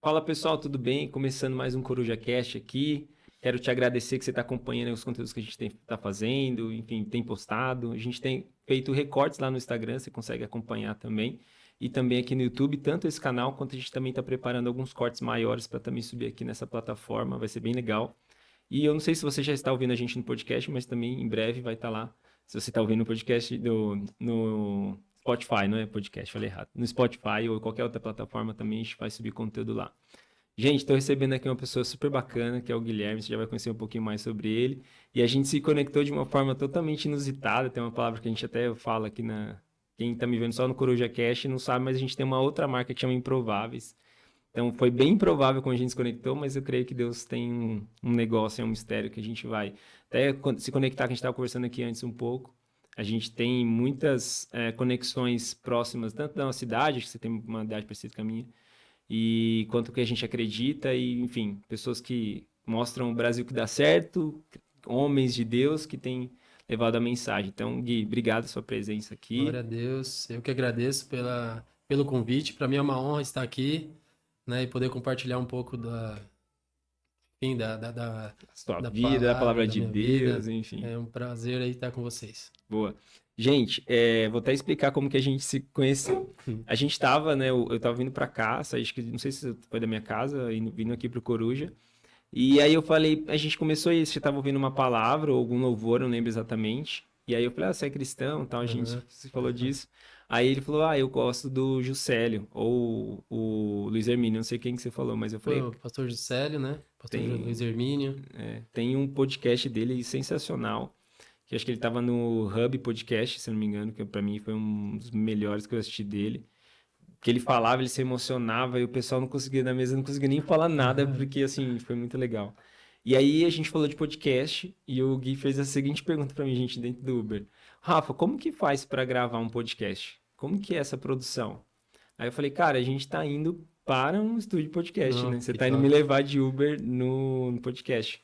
Fala pessoal, tudo bem? Começando mais um Coruja Cast aqui. Quero te agradecer que você está acompanhando os conteúdos que a gente está fazendo, enfim, tem postado. A gente tem feito recortes lá no Instagram, você consegue acompanhar também. E também aqui no YouTube, tanto esse canal quanto a gente também está preparando alguns cortes maiores para também subir aqui nessa plataforma, vai ser bem legal. E eu não sei se você já está ouvindo a gente no podcast, mas também em breve vai estar lá. Se você está ouvindo o podcast no Spotify, não é podcast, falei errado. No Spotify ou qualquer outra plataforma também a gente vai subir conteúdo lá. Gente, estou recebendo aqui uma pessoa super bacana, que é o Guilherme, você já vai conhecer um pouquinho mais sobre ele. E a gente se conectou de uma forma totalmente inusitada, tem uma palavra que a gente até fala aqui na... Quem está me vendo só no Coruja Cast não sabe, mas a gente tem uma outra marca que chama Improváveis. Então foi bem improvável quando a gente se conectou, mas eu creio que Deus tem um negócio, é um mistério que a gente vai até se conectar, que a gente estava conversando aqui antes um pouco. A gente tem muitas conexões próximas, tanto da nossa cidade, que você tem uma idade parecida com a minha, e quanto que a gente acredita, e enfim, pessoas que mostram o Brasil que dá certo, homens de Deus que têm levado a mensagem. Então, Gui, obrigado pela sua presença aqui. Glória a Deus. Eu que agradeço pelo convite. Para mim é uma honra estar aqui, né, e poder compartilhar um pouco enfim, A sua da vida, a palavra, palavra da de minha Deus, vida. enfim. É um prazer aí estar com vocês. Boa. Gente, vou até explicar como que a gente se conheceu. A gente tava, né? Eu tava vindo pra cá, acho que não sei se foi da minha casa, vindo aqui pro Coruja. E aí eu falei, a gente começou isso, você tava ouvindo uma palavra ou algum louvor, não lembro exatamente. E aí eu falei, você é cristão, tal, a gente Aham. se falou disso. Aí ele falou, eu gosto do Juscelio, ou o Luiz Hermínio, não sei quem que você falou, mas eu Foi falei, o pastor Juscelio, né? Pastor Luiz tem, Hermínio. tem um podcast dele sensacional, que acho que ele tava no Hub Podcast, se eu não me engano, que pra mim foi um dos melhores que eu assisti dele. Que ele falava, ele se emocionava e o pessoal não conseguia, na mesa não conseguia nem falar nada, porque assim, foi muito legal. E aí a gente falou de podcast e o Gui fez a seguinte pergunta pra mim, gente, dentro do Uber. Rafa, como que faz pra gravar um podcast? Como que é essa produção? Aí eu falei, cara, a gente tá indo para um estúdio de podcast, Não, né? Você que tá indo me top. levar de Uber no podcast.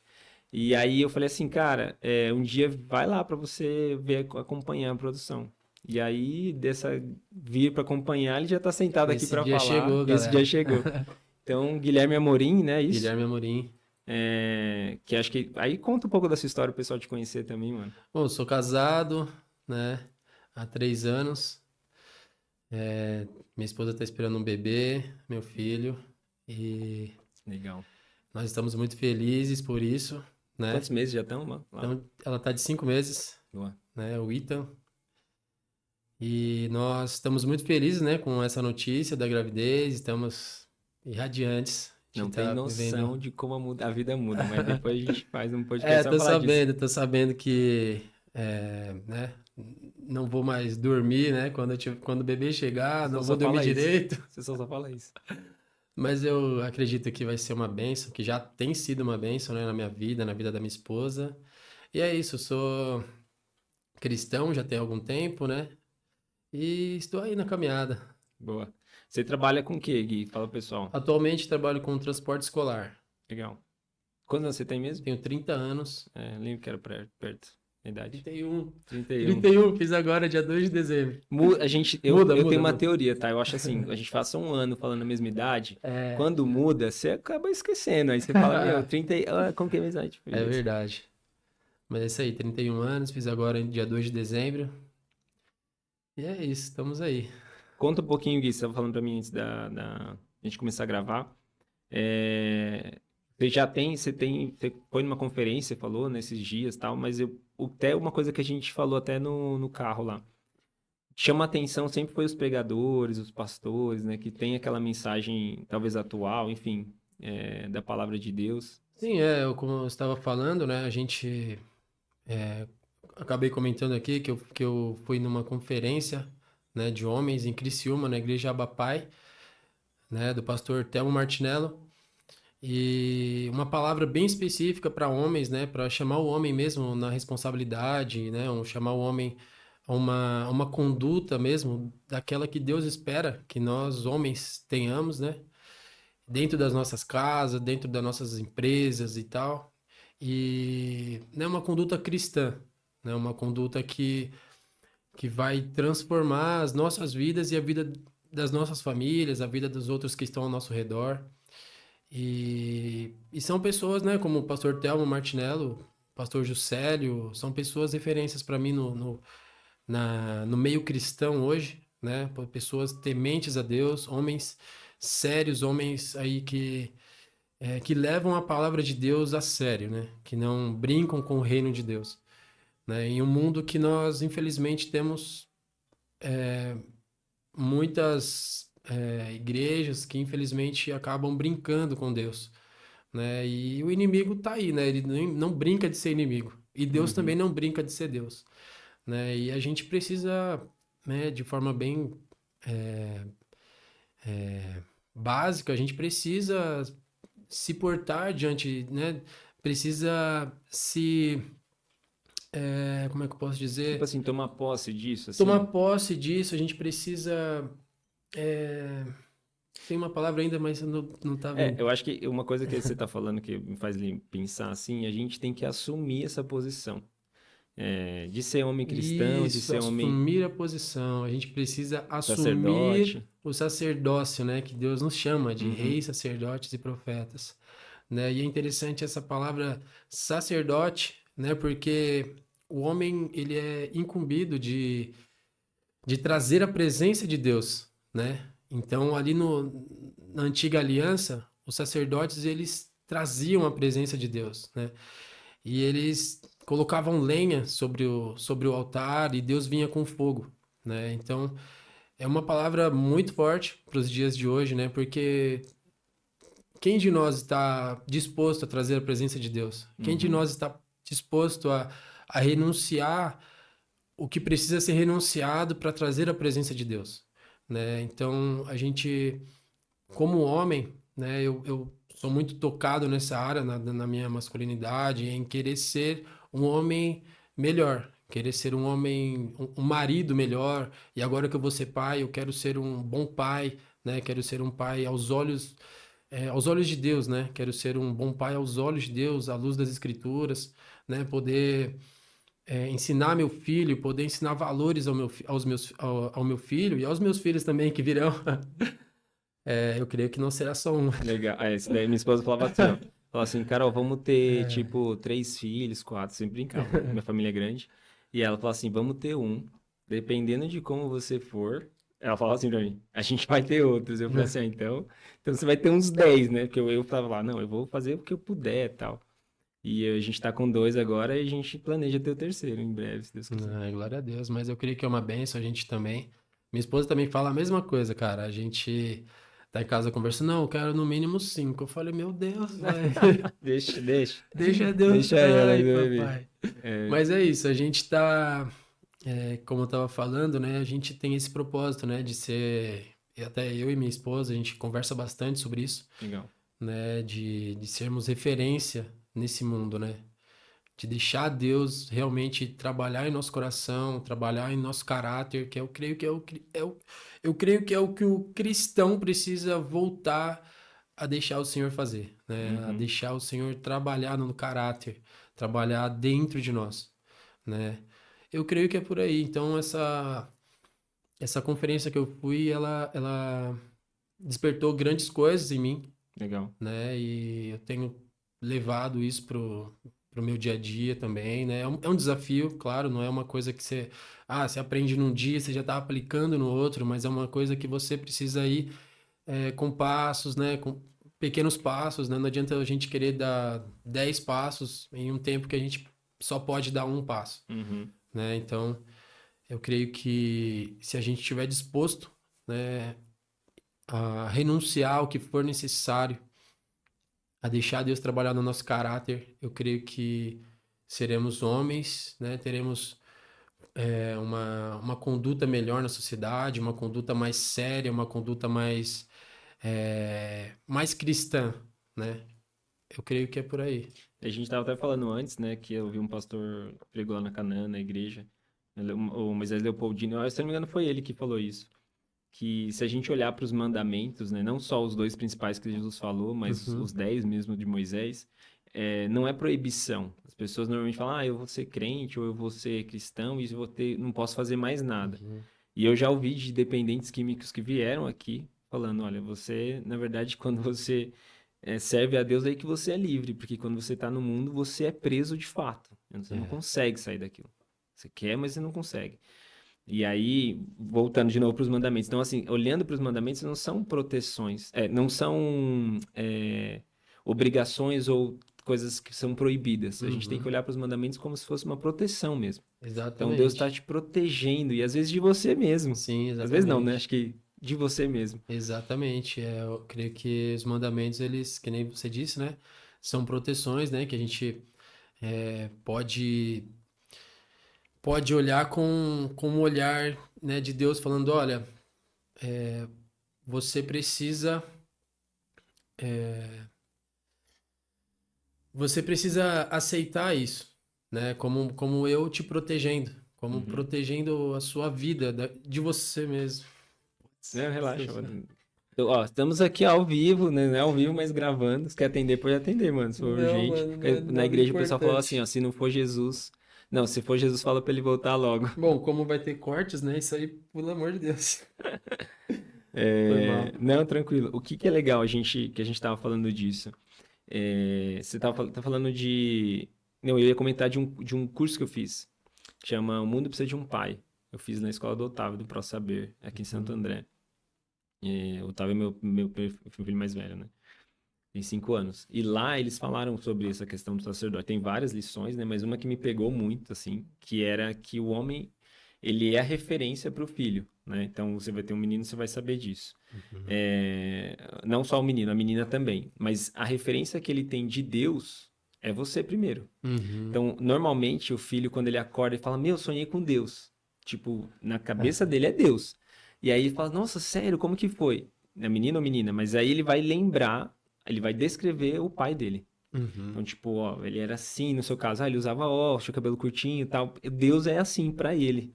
E aí eu falei assim, cara, um dia vai lá pra você ver, acompanhar a produção. E aí, dessa vir pra acompanhar, ele já tá sentado aqui Esse pra dia falar. chegou, Esse dia galera. chegou. Então, Guilherme Amorim, né? Isso. Guilherme Amorim. Que acho que. Aí conta um pouco da sua história, o pessoal te conhecer também, mano. Bom, eu sou casado, né? Há 3 anos. Minha esposa está esperando um bebê, meu filho. E Legal. nós estamos muito felizes por isso, né? Quantos meses já estão lá? Então, ela tá de 5 meses, Boa. né? O Ethan. E nós estamos muito felizes, né? Com essa notícia da gravidez. Estamos irradiantes de Não tem estar vivendo. noção de como a vida muda, mas depois a gente faz um podcast só pra falar disso. Tô sabendo que, né? Não vou mais dormir, né? Quando o bebê chegar, Você não vou só dormir fala isso. direito. Você só fala isso. Mas eu acredito que vai ser uma bênção, que já tem sido uma bênção, né? Na minha vida, na vida da minha esposa. E é isso, eu sou cristão já tem algum tempo, né? E estou aí na caminhada. Boa. Você trabalha com o quê, Gui? Fala, pessoal. Atualmente trabalho com transporte escolar. Legal. Quantos anos você tem mesmo? Tenho 30 anos. Lembro que era perto da idade. 31. 31. 31, fiz agora dia 2 de dezembro. Eu tenho uma Muda. teoria, tá? Eu acho assim, a gente passa um ano falando a mesma idade, É, quando muda, você acaba esquecendo. Aí você fala, meu, 30, como que é a mesma idade? é Beleza. verdade. Mas é isso aí, 31 anos, fiz agora dia 2 de dezembro. E é isso, estamos aí. Conta um pouquinho, Gui, você estava falando pra mim antes da gente começar a gravar. Você foi numa conferência, você falou, nesses dias e tal, mas até uma coisa que a gente falou até no carro lá. Chama atenção sempre foi os pregadores, os pastores, né? Que tem aquela mensagem talvez atual, enfim, da palavra de Deus. Sim, como eu estava falando, né? A gente é, acabei comentando aqui que eu fui numa conferência, né, de homens em Criciúma, na Igreja Abapai, né, do pastor Telmo Martinello. E uma palavra bem específica para homens, né, para chamar o homem mesmo na responsabilidade, né, chamar o homem a uma conduta mesmo daquela que Deus espera que nós homens tenhamos, né, dentro das nossas casas, dentro das nossas empresas e tal. E né, uma conduta cristã, né, uma conduta que vai transformar as nossas vidas e a vida das nossas famílias, a vida dos outros que estão ao nosso redor. E são pessoas, né, como o pastor Telmo Martinello, pastor Juscelio, são pessoas referências para mim no meio cristão hoje, né? Pessoas tementes a Deus, homens sérios, homens aí que levam a palavra de Deus a sério, né? Que não brincam com o reino de Deus, né? Em um mundo que nós, infelizmente, temos muitas igrejas que, infelizmente, acabam brincando com Deus, né? E o inimigo tá aí, né? Ele não brinca de ser inimigo. E Deus também Uhum. não brinca de ser Deus, né? E a gente precisa, né, de forma bem básica, a gente precisa se portar diante, né? Precisa como é que eu posso Tipo dizer? assim, tomar posse disso, Tomar assim. posse disso, a gente precisa. Tem uma palavra ainda, mas eu não tá É, vindo. eu acho que uma coisa que você está falando que me faz pensar assim, a gente tem que assumir essa posição. De ser homem cristão, de Isso, ser homem assumir a posição. A gente precisa assumir sacerdote. o sacerdócio, né? Que Deus nos chama de Uhum, reis, sacerdotes e profetas, né? E é interessante essa palavra sacerdote, né? Porque o homem, ele é incumbido de trazer a presença de Deus, né? Então, ali na antiga aliança, os sacerdotes, eles traziam a presença de Deus, né? E eles colocavam lenha sobre o altar e Deus vinha com fogo, né? Então, é uma palavra muito forte para os dias de hoje, né? Porque quem de nós está disposto a trazer a presença de Deus? Quem de uhum. nós está disposto a renunciar o que precisa ser renunciado para trazer a presença de Deus, né? Então, a gente, como homem, né? Eu sou muito tocado nessa área, na minha masculinidade, em querer ser um homem melhor, querer ser um homem, um marido melhor. E agora que eu vou ser pai, eu quero ser um bom pai, né? Quero ser um pai aos olhos de Deus, né? Quero ser um bom pai aos olhos de Deus, à luz das Escrituras, né? Poder ensinar meu filho, poder ensinar valores ao meu filho e aos meus filhos também que virão. Eu creio que não será só um. Legal. Isso daí minha esposa falava assim, ó. Falava assim, Carol, vamos ter, tipo, 3 filhos, 4, sempre brincava. Minha família é grande. E ela falava assim, vamos ter um. Dependendo de como você for. Ela falava assim pra mim, a gente vai ter outros. Eu falei assim, então você vai ter uns 10, né? Porque eu tava lá, não, eu vou fazer o que eu puder e tal. E a gente tá com 2 agora e a gente planeja ter o terceiro em breve, se Deus quiser. Ai, glória a Deus, mas eu creio que é uma bênção, a gente também. Minha esposa também fala a mesma coisa, cara. A gente tá em casa conversando, não, eu quero no mínimo 5. Eu falei, meu Deus, velho. Deixa, deixa. Deixa Deus. Deixa ela, Ai, bebê. papai. É, Mas é isso, a gente tá, como eu tava falando, né? A gente tem esse propósito, né? De ser. E até eu e minha esposa, a gente conversa bastante sobre isso, legal. né? De sermos referência nesse mundo, né? De deixar Deus realmente trabalhar em nosso coração, trabalhar em nosso caráter, que eu creio que eu creio que é o que o cristão precisa voltar a deixar o Senhor fazer, né? A Uhum. deixar o Senhor trabalhar no caráter, trabalhar dentro de nós, né? Eu creio que é por aí. Então essa conferência que eu fui, ela despertou grandes coisas em mim, Legal. né? E eu tenho levado isso pro meu dia a dia também, né? É um desafio, claro, não é uma coisa que você aprende num dia, você já está aplicando no outro, mas é uma coisa que você precisa ir com passos, né? Com pequenos passos, né? Não adianta a gente querer dar 10 passos em um tempo que a gente só pode dar um passo, Uhum. né? Então, eu creio que se a gente estiver disposto, né, a renunciar ao que for necessário, a deixar Deus trabalhar no nosso caráter, eu creio que seremos homens, né? Teremos uma conduta melhor na sociedade, uma conduta mais séria, uma conduta mais cristã, né? Eu creio que é por aí. A gente estava até falando antes, né, que eu vi um pastor que pregou lá na Canaã, na igreja, o Moisés Leopoldino, se não me engano foi ele que falou isso, que se a gente olhar para os mandamentos, né, não só os dois principais que Jesus falou, mas os Uhum, 10 mesmo de Moisés, não é proibição. As pessoas normalmente falam, eu vou ser crente ou eu vou ser cristão e eu não posso fazer mais nada. uhum, E eu já ouvi de dependentes químicos que vieram aqui falando, olha, você, na verdade, quando você serve a Deus aí que você é livre, porque quando você está no mundo, você é preso de fato. Você não É. consegue sair daquilo. Você quer, mas você não consegue. E aí, voltando de novo para os mandamentos. Então, assim, olhando para os mandamentos, não são proteções, não são obrigações ou coisas que são proibidas. A gente tem que Uhum. olhar para os mandamentos como se fosse uma proteção mesmo. Então, Deus está Exatamente. te protegendo, e às vezes de você mesmo. Sim, Às vezes não, né? exatamente. Acho que de você mesmo. Exatamente. Eu creio que os mandamentos, eles, que nem você disse, né? São proteções, né? Que a gente pode olhar com um olhar, né, de Deus falando, olha, você precisa você precisa aceitar isso, né? Como eu te protegendo, como Uhum. protegendo a sua vida de você mesmo. Não, relaxa, mano. Então, ó, estamos aqui ao vivo, né? Não é ao vivo, mas gravando. Se quer atender, pode atender, mano. Se for Não, urgente. mano, não Porque é na nada igreja o pessoal falou assim, importante. ó, se não for Jesus. Não, se for Jesus, fala pra ele voltar logo. Bom, como vai ter cortes, né? Isso aí, pelo amor de Deus. Foi É, mal. não, tranquilo. O que que é legal que a gente tava falando disso? Você tá falando de. Não, eu ia comentar de um curso que eu fiz. Chama O Mundo Precisa de um Pai. Eu fiz na escola do Otávio, do Pro Saber, aqui em Santo Uhum. André. O Otávio é meu filho mais velho, né? Tem 5 anos. E lá eles falaram sobre essa questão do sacerdote. Tem várias lições, né? Mas uma que me pegou muito, assim, que era que o homem, ele é a referência para o filho, né? Então, você vai ter um menino, você vai saber disso. Uhum. É, não só o menino, a menina também. Mas a referência que ele tem de Deus é você primeiro. Uhum. Então, normalmente, o filho, quando ele acorda, ele fala, meu, sonhei com Deus. Tipo, na cabeça dele é Deus. E aí ele fala, nossa, sério, como que foi? É menino ou menina? Mas aí ele vai lembrar, ele vai descrever o pai dele. Uhum. Então, tipo, ó, ele era assim, no seu caso, ele usava óculos, tinha o cabelo curtinho e tal. Deus é assim pra ele.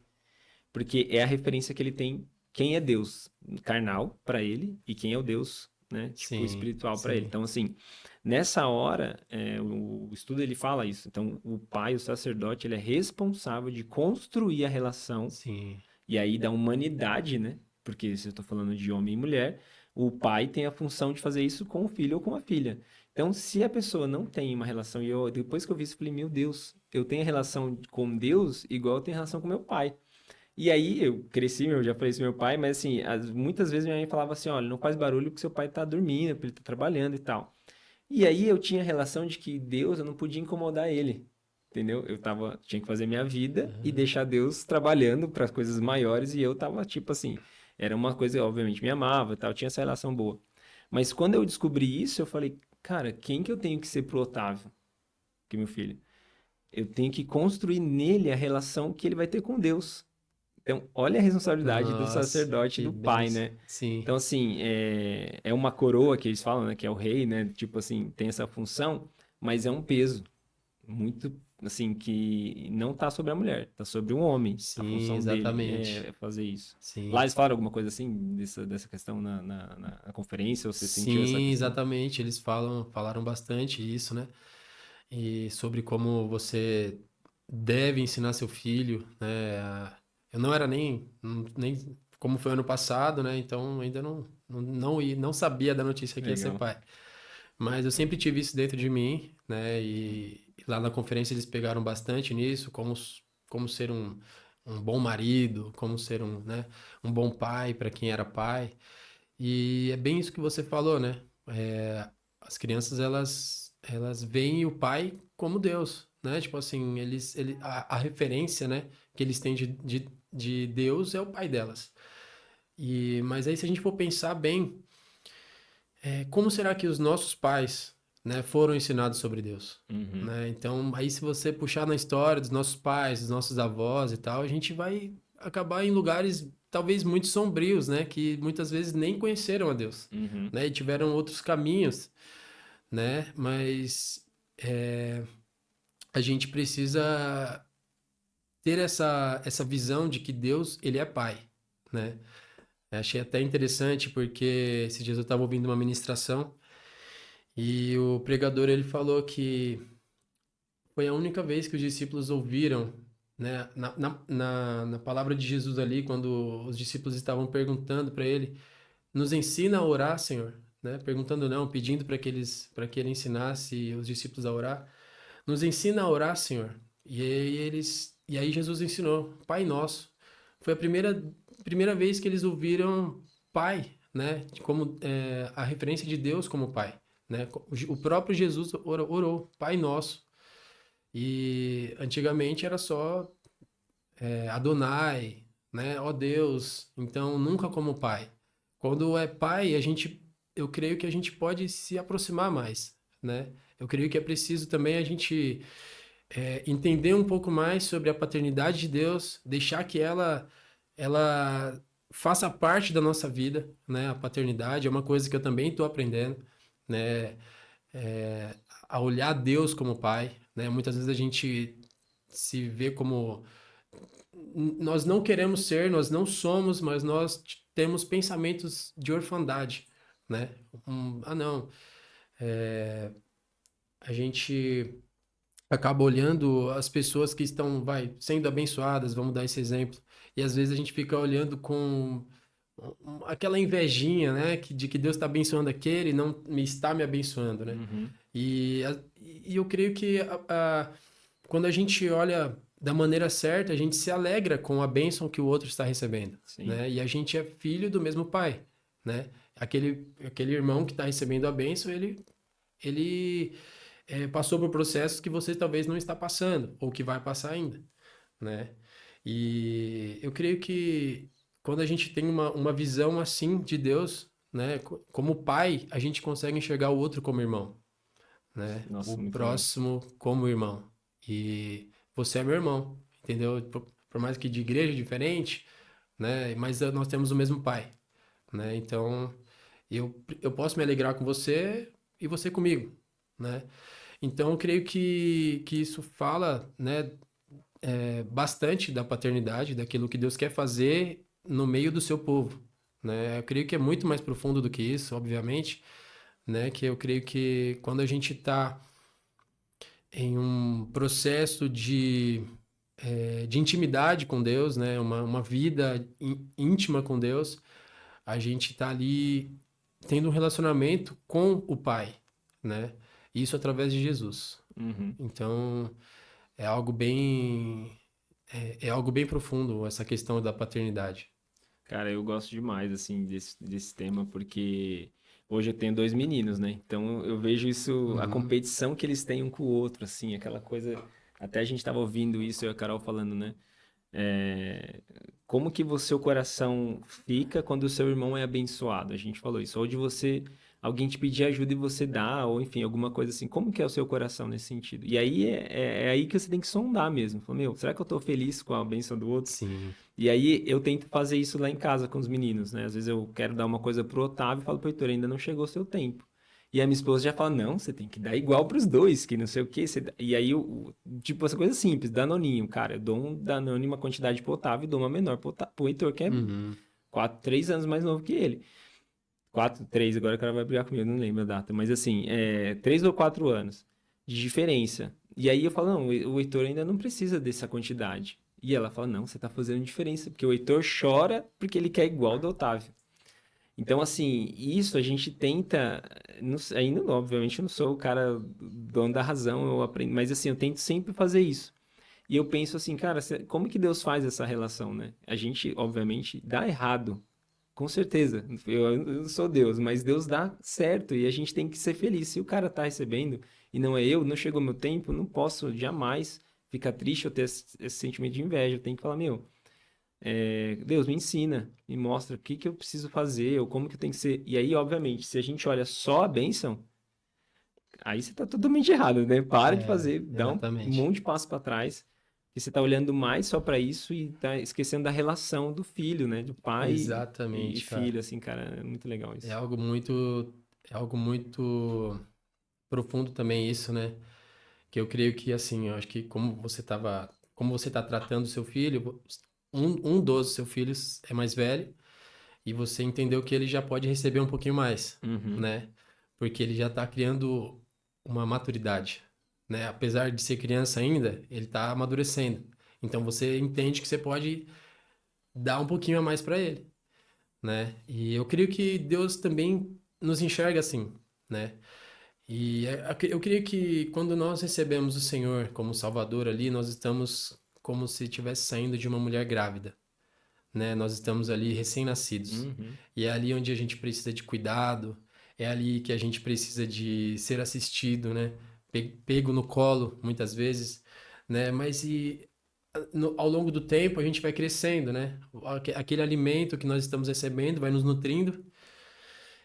Porque é a referência que ele tem, quem é Deus carnal pra ele e quem é o Deus, né, tipo, Sim, espiritual pra ele. sim, Então, assim, nessa hora, o estudo ele fala isso. Então, o pai, o sacerdote, ele é responsável de construir a relação sim. e aí da humanidade, né? Porque se eu estou falando de homem e mulher, o pai tem a função de fazer isso com o filho ou com a filha. Então, se a pessoa não tem uma relação, e eu, depois que eu vi isso, eu falei, meu Deus, eu tenho relação com Deus igual eu tenho relação com meu pai. E aí eu cresci, eu já falei isso pro meu pai, mas assim, muitas vezes minha mãe falava assim, olha, não faz barulho porque seu pai tá dormindo, porque ele tá trabalhando e tal. E aí eu tinha a relação de que Deus, eu não podia incomodar ele, entendeu? Tinha que fazer minha vida e Aham. deixar Deus trabalhando para as coisas maiores e eu tava tipo assim, era uma coisa, obviamente me amava, e tal, tinha essa relação boa. Mas quando eu descobri isso, eu falei, cara, quem que eu tenho que ser pro Otávio, que é meu filho? Eu tenho que construir nele a relação que ele vai ter com Deus. Então, olha a responsabilidade do Nossa, sacerdote e que do pai, benção. né? Sim. Então, assim, é uma coroa que eles falam, né? Que é o rei, né? Tipo assim, tem essa função, mas é um peso muito, assim, que não tá sobre a mulher, tá sobre o homem. A Sim, função dele exatamente. é fazer isso. Lá Sim. eles falaram alguma coisa assim, dessa questão na conferência, ou você sentiu essa Sim, questão? exatamente. Eles falaram bastante isso, né? E sobre como você deve ensinar seu filho, né? Eu não era nem como foi ano passado, né? Então ainda não sabia da notícia que ia ser Legal. pai. Mas eu sempre tive isso dentro de mim, né? E lá na conferência eles pegaram bastante nisso, como ser um bom marido, como ser né, um bom pai para quem era pai. E é bem isso que você falou, né? As crianças, elas veem o pai como Deus, né? Tipo assim, a referência, né, que eles têm de Deus é o pai delas. Mas aí, se a gente for pensar bem, como será que os nossos pais, né, foram ensinados sobre Deus? Uhum. Né? Então, aí se você puxar na história dos nossos pais, dos nossos avós e tal, a gente vai acabar em lugares talvez muito sombrios, né, que muitas vezes nem conheceram a Deus, Uhum. né, e tiveram outros caminhos, né? Mas a gente precisa ter essa visão de que Deus, ele é pai, né? Achei até interessante porque esses dias eu estava ouvindo uma ministração e o pregador ele falou que foi a única vez que os discípulos ouviram, né, na palavra de Jesus ali, quando os discípulos estavam perguntando para ele, nos ensina a orar, Senhor, né? Perguntando não, pedindo para que ele ensinasse os discípulos a orar. Nos ensina a orar, Senhor. E aí Jesus ensinou, Pai Nosso. Foi a primeira vez que eles ouviram Pai, né? Como a referência de Deus como Pai, né? O próprio Jesus orou, Pai Nosso. E antigamente era só Adonai, né? Ó Deus. Então nunca como Pai. Quando é Pai, eu creio que a gente pode se aproximar mais, né? Eu creio que é preciso também a gente entender um pouco mais sobre a paternidade de Deus, deixar que ela faça parte da nossa vida, né? A paternidade é uma coisa que eu também estou aprendendo, né? É, a olhar Deus como pai, né? Muitas vezes a gente se vê como nós não queremos ser, nós não somos, mas nós temos pensamentos de orfandade, né? Não, a gente acaba olhando as pessoas que estão, sendo abençoadas, vamos dar esse exemplo, e às vezes a gente fica olhando com aquela invejinha, né, de que Deus está abençoando aquele e não me está me abençoando, né? Uhum. E eu creio que quando a gente olha da maneira certa, a gente se alegra com a bênção que o outro está recebendo, Sim. né? E a gente é filho do mesmo pai, né? Aquele irmão que está recebendo a bênção, ele passou por processos que você talvez não está passando, ou que vai passar ainda, né? E eu creio que quando a gente tem uma visão assim de Deus, né? Como pai, a gente consegue enxergar o outro como irmão, né? O Nossa, muito legal. próximo como irmão. E você é meu irmão, entendeu? Por mais que de igreja diferente, né? Mas nós temos o mesmo pai, né? Então, eu posso me alegrar com você e você comigo, né? Então, eu creio que isso fala, né, bastante da paternidade, daquilo que Deus quer fazer no meio do seu povo, né? Eu creio que é muito mais profundo do que isso, obviamente, né? Que eu creio que quando a gente está em um processo de intimidade com Deus, né? Uma vida íntima com Deus, a gente está ali tendo um relacionamento com o Pai, né? Isso através de Jesus. Uhum. Então, é algo bem é algo bem profundo essa questão da paternidade. Cara, eu gosto demais, assim, desse tema, porque hoje eu tenho dois meninos, né? Então eu vejo isso, a Uhum. competição que eles têm um com o outro, assim, aquela coisa. Até a gente tava ouvindo isso, eu e a Carol falando, né? É, como que o seu coração fica quando o seu irmão é abençoado? A gente falou isso. Ou de você, alguém te pedir ajuda e você dá, ou enfim, alguma coisa assim. Como que é o seu coração nesse sentido? E aí é aí que você tem que sondar mesmo. Fala, meu, será que eu tô feliz com a bênção do outro? Sim. E aí eu tento fazer isso lá em casa com os meninos, né? Às vezes eu quero dar uma coisa pro Otávio e falo pro Heitor, ainda não chegou o seu tempo. E a minha esposa já fala, não, você tem que dar igual pros dois, que não sei o quê. E aí, tipo, essa coisa simples, danoninho, cara. Eu dou um danone, uma quantidade pro Otávio e dou uma menor pro Heitor, que é Uhum. 3 anos mais novo que ele. 4, 3, agora o cara vai brigar comigo, eu não lembro a data. Mas assim, 3 ou 4 anos de diferença. E aí eu falo, não, o Heitor ainda não precisa dessa quantidade. E ela fala, não, você tá fazendo diferença, porque o Heitor chora porque ele quer igual do Otávio. Então, assim, isso a gente tenta. Ainda, obviamente, eu não sou o cara dono da razão, eu aprendo, mas assim, eu tento sempre fazer isso. E eu penso assim, cara, como que Deus faz essa relação, né? A gente, obviamente, dá errado, com certeza. Eu não sou Deus, mas Deus dá certo e a gente tem que ser feliz. Se o cara tá recebendo e não é eu, não chegou meu tempo, não posso jamais ficar triste ou ter esse sentimento de inveja. Eu tenho que falar, meu. Deus, me ensina, me mostra o que que eu preciso fazer, ou como que eu tenho que ser. E aí, obviamente, se a gente olha só a bênção, aí você tá totalmente errado, né? Para de fazer, dá um Exatamente. monte de passo para trás, que você tá olhando mais só para isso e tá esquecendo da relação do filho, né? Do pai e Exatamente, cara. filho, assim, cara, é muito legal É isso. algo muito, é algo muito profundo também isso, né? Que eu creio que assim, eu acho que como você tá tratando o seu filho, um dos seus filhos é mais velho e você entendeu que ele já pode receber um pouquinho mais, Uhum, né? Porque ele já tá criando uma maturidade, né? Apesar de ser criança ainda, ele tá amadurecendo. Então você entende que você pode dar um pouquinho a mais para ele, né? E eu creio que Deus também nos enxerga assim, né? E eu creio que quando nós recebemos o Senhor como Salvador ali, nós estamos como se estivesse saindo de uma mulher grávida, né? Nós estamos ali recém-nascidos. Uhum. E é ali onde a gente precisa de cuidado, é ali que a gente precisa de ser assistido, né? Pego no colo, muitas vezes, né? Mas ao longo do tempo a gente vai crescendo, né? Aquele alimento que nós estamos recebendo vai nos nutrindo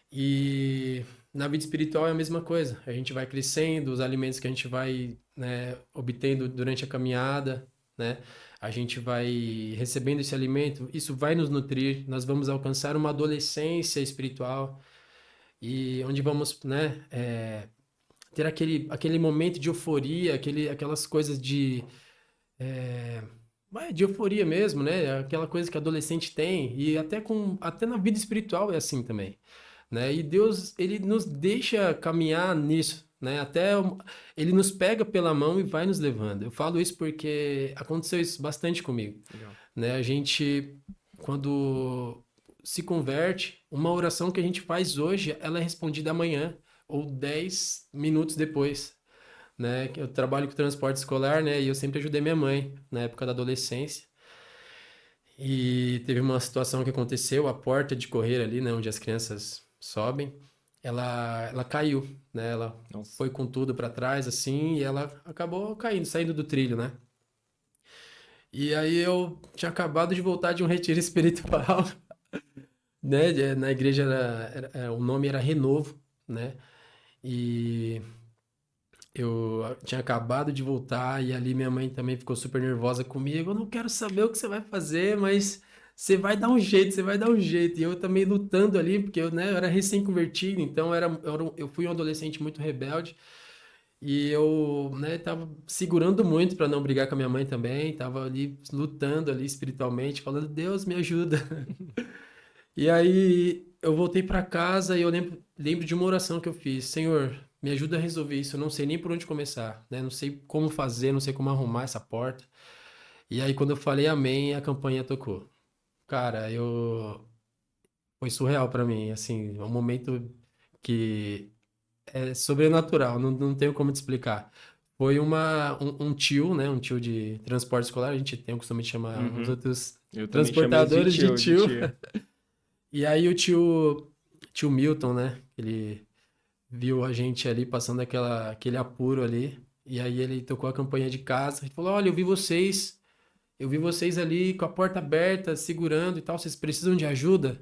e na vida espiritual é a mesma coisa. A gente vai crescendo, os alimentos que a gente vai, né, obtendo durante a caminhada, né? A gente vai recebendo esse alimento, isso vai nos nutrir, nós vamos alcançar uma adolescência espiritual e onde vamos, né, ter aquele momento de euforia, aquelas coisas de euforia mesmo, né? Aquela coisa que adolescente tem e até na vida espiritual é assim também, né? E Deus, ele nos deixa caminhar nisso, né? Ele nos pega pela mão e vai nos levando. Eu falo isso porque aconteceu isso bastante comigo, Legal. né? A gente, quando se converte, uma oração que a gente faz hoje, ela é respondida amanhã ou 10 minutos depois, né? Eu trabalho com transporte escolar, né? E eu sempre ajudei minha mãe na época da adolescência. E teve uma situação que aconteceu, a porta de correr ali, né, onde as crianças sobem, ela caiu, né? Ela Nossa. foi com tudo para trás assim e ela acabou caindo, saindo do trilho, né? E aí eu tinha acabado de voltar de um retiro espiritual, né? Na igreja o nome era Renovo, né? E eu tinha acabado de voltar e ali minha mãe também ficou super nervosa comigo. Eu não quero saber o que você vai fazer, mas você vai dar um jeito, você vai dar um jeito. E eu também lutando ali, porque eu, né, eu era recém-convertido, então eu fui um adolescente muito rebelde. E eu, né, tava segurando muito para não brigar com a minha mãe também. Tava ali lutando ali espiritualmente, falando, Deus me ajuda. E aí eu voltei para casa e eu lembro de uma oração que eu fiz. Senhor, me ajuda a resolver isso. Eu não sei nem por onde começar, né? Não sei como fazer, não sei como arrumar essa porta. E aí quando eu falei amém, a campanha tocou. Cara, foi surreal para mim, assim, é um momento que é sobrenatural, não tenho como te explicar. Foi um tio, né? Um tio de transporte escolar, a gente tem o costume de chamar os Uhum. outros Eu também chamo eles de transportadores de tio, de tio. tio. E aí tio Milton, né? Ele viu a gente ali passando aquele apuro ali. E aí ele tocou a campanha de casa e falou: Olha, eu vi vocês ali com a porta aberta, segurando e tal, vocês precisam de ajuda?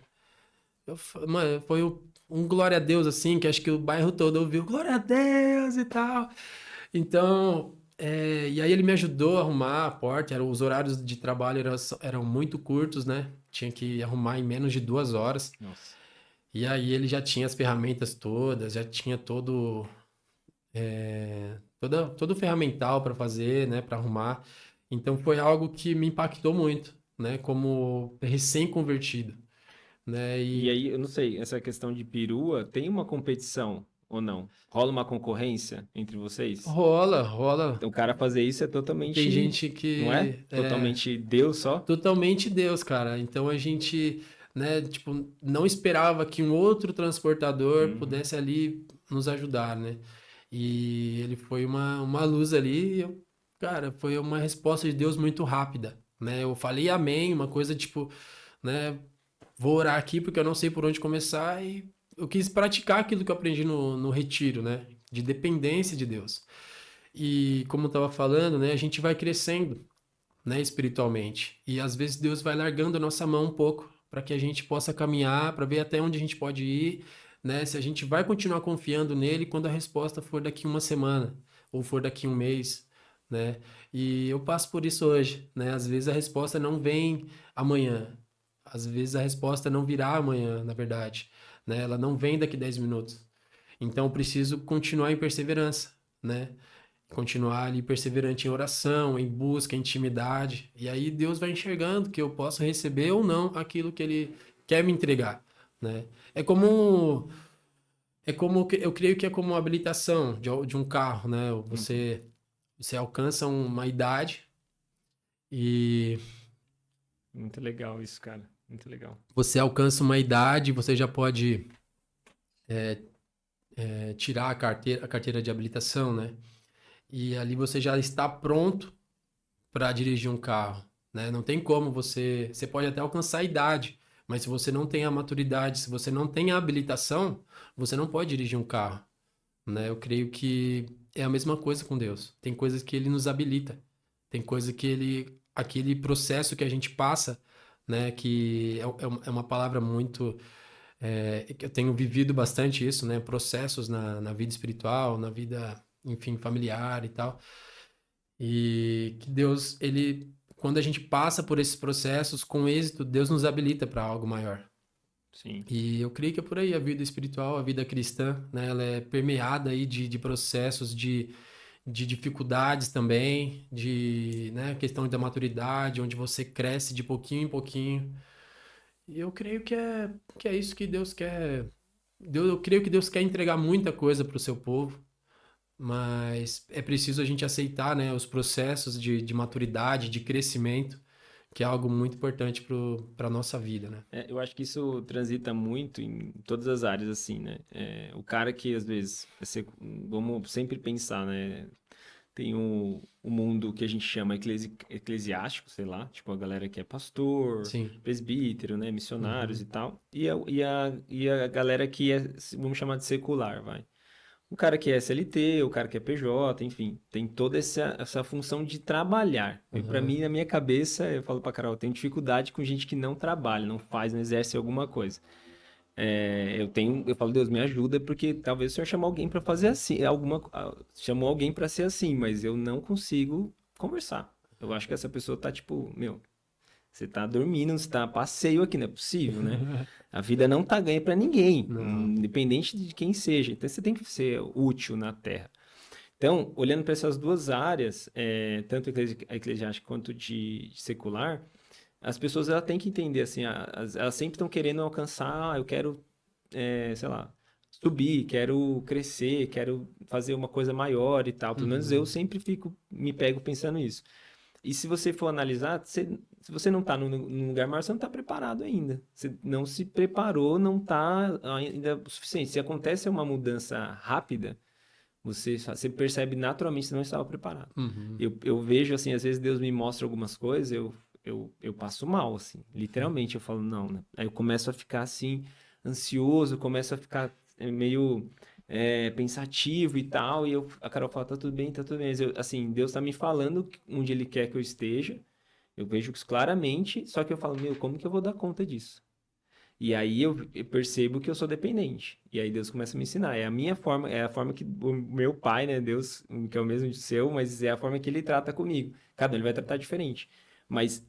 Mano, foi um glória a Deus, assim, que acho que o bairro todo ouviu, glória a Deus e tal. Então, e aí ele me ajudou a arrumar a porta, os horários de trabalho eram muito curtos, né? Tinha que arrumar em menos de 2 horas. Nossa. E aí ele já tinha as ferramentas todas, já tinha todo o ferramental para fazer, né, para arrumar. Então foi algo que me impactou muito, né, como recém-convertido, né? E E aí, eu não sei, essa questão de perua, tem uma competição ou não? Rola uma concorrência entre vocês? rola. Então, o cara fazer isso é Tem totalmente, gente não é? que é Totalmente Deus só? totalmente Deus, cara. Então a gente, né, tipo, não esperava que um outro transportador Uhum. pudesse ali nos ajudar, né? E ele foi uma luz ali, cara, foi uma resposta de Deus muito rápida, né? Eu falei amém, uma coisa tipo, né, vou orar aqui porque eu não sei por onde começar e eu quis praticar aquilo que eu aprendi no retiro, né? De dependência de Deus. E como eu estava falando, né, a gente vai crescendo, né, espiritualmente. E às vezes Deus vai largando a nossa mão um pouco para que a gente possa caminhar, para ver até onde a gente pode ir, né? Se a gente vai continuar confiando nele quando a resposta for daqui uma semana ou for daqui um mês, né? E eu passo por isso hoje, né? Às vezes a resposta não vem amanhã. Às vezes a resposta não virá amanhã, na verdade, né? Ela não vem daqui 10 minutos. Então eu preciso continuar em perseverança, né? Continuar ali perseverante em oração, em busca, em intimidade. E aí Deus vai enxergando que eu posso receber ou não aquilo que Ele quer me entregar, né? Eu creio que é como uma habilitação de um carro, né? Uhum. Você alcança uma idade e Muito legal isso, cara. Muito legal. você alcança uma idade, você já pode tirar a carteira de habilitação, né? E ali você já está pronto para dirigir um carro, né? Não tem como você pode até alcançar a idade, mas se você não tem a maturidade, se você não tem a habilitação, você não pode dirigir um carro, né? Eu creio que é a mesma coisa com Deus. Tem coisas que ele nos habilita, tem coisa que aquele processo que a gente passa, né? Que é uma palavra muito que eu tenho vivido bastante isso, né? Processos na vida espiritual, na vida, enfim, familiar e tal. E que Deus, quando a gente passa por esses processos com êxito, Deus nos habilita para algo maior. Sim. E eu creio que é por aí a vida espiritual, a vida cristã, né? Ela é permeada aí de processos, de dificuldades também, né? Questão da maturidade, onde você cresce de pouquinho em pouquinho. E eu creio que é isso que Deus quer. Eu creio que Deus quer entregar muita coisa para o seu povo, mas é preciso a gente aceitar, né, os processos de maturidade, de crescimento, que é algo muito importante para a nossa vida, né? Eu acho que isso transita muito em todas as áreas, assim, né? O cara que, às vezes, vamos sempre pensar, né? Tem o mundo que a gente chama eclesiástico, sei lá, tipo a galera que é pastor, Sim. presbítero, né? Missionários e Uhum. tal. E a galera que é, vamos chamar de secular, vai. O cara que é SLT, o cara que é PJ, enfim, tem toda essa função de trabalhar. E para Uhum. mim, na minha cabeça, eu falo pra Carol, eu tenho dificuldade com gente que não trabalha, não faz, não exerce alguma coisa. Eu falo, Deus, me ajuda, porque talvez o Senhor chamou alguém para fazer assim, chamou alguém para ser assim, mas eu não consigo conversar. Eu acho que essa pessoa tá tipo, meu, você tá dormindo, você tá a passeio aqui, não é possível, né? A vida não tá ganha para ninguém, Não. independente de quem seja. Então você tem que ser útil na Terra. Então, olhando para essas duas áreas, tanto a eclesiástica quanto de secular, as pessoas elas têm que entender assim, elas sempre estão querendo alcançar, eu quero, sei lá, subir, quero crescer, quero fazer uma coisa maior e tal. Pelo menos eu Uhum. sempre me pego pensando isso. E se você for analisar, se você não está num lugar maior, você não está preparado ainda. Você não se preparou, não está ainda o suficiente. Se acontece uma mudança rápida, você percebe naturalmente que você não estava preparado. Uhum. Eu vejo, assim, às vezes Deus me mostra algumas coisas, eu passo mal, assim, literalmente. Eu falo, não, né? Aí eu começo a ficar, assim, ansioso, começo a ficar meio pensativo e tal, e a Carol fala, tá tudo bem, tá tudo bem. Mas assim, Deus tá me falando onde Ele quer que eu esteja, eu vejo isso claramente, só que eu falo, meu, como que eu vou dar conta disso? E aí eu percebo que eu sou dependente. E aí Deus começa a me ensinar. É a minha forma, é a forma que o meu pai, né, Deus, que é o mesmo de seu, mas é a forma que ele trata comigo. Cada um ele vai tratar diferente. Mas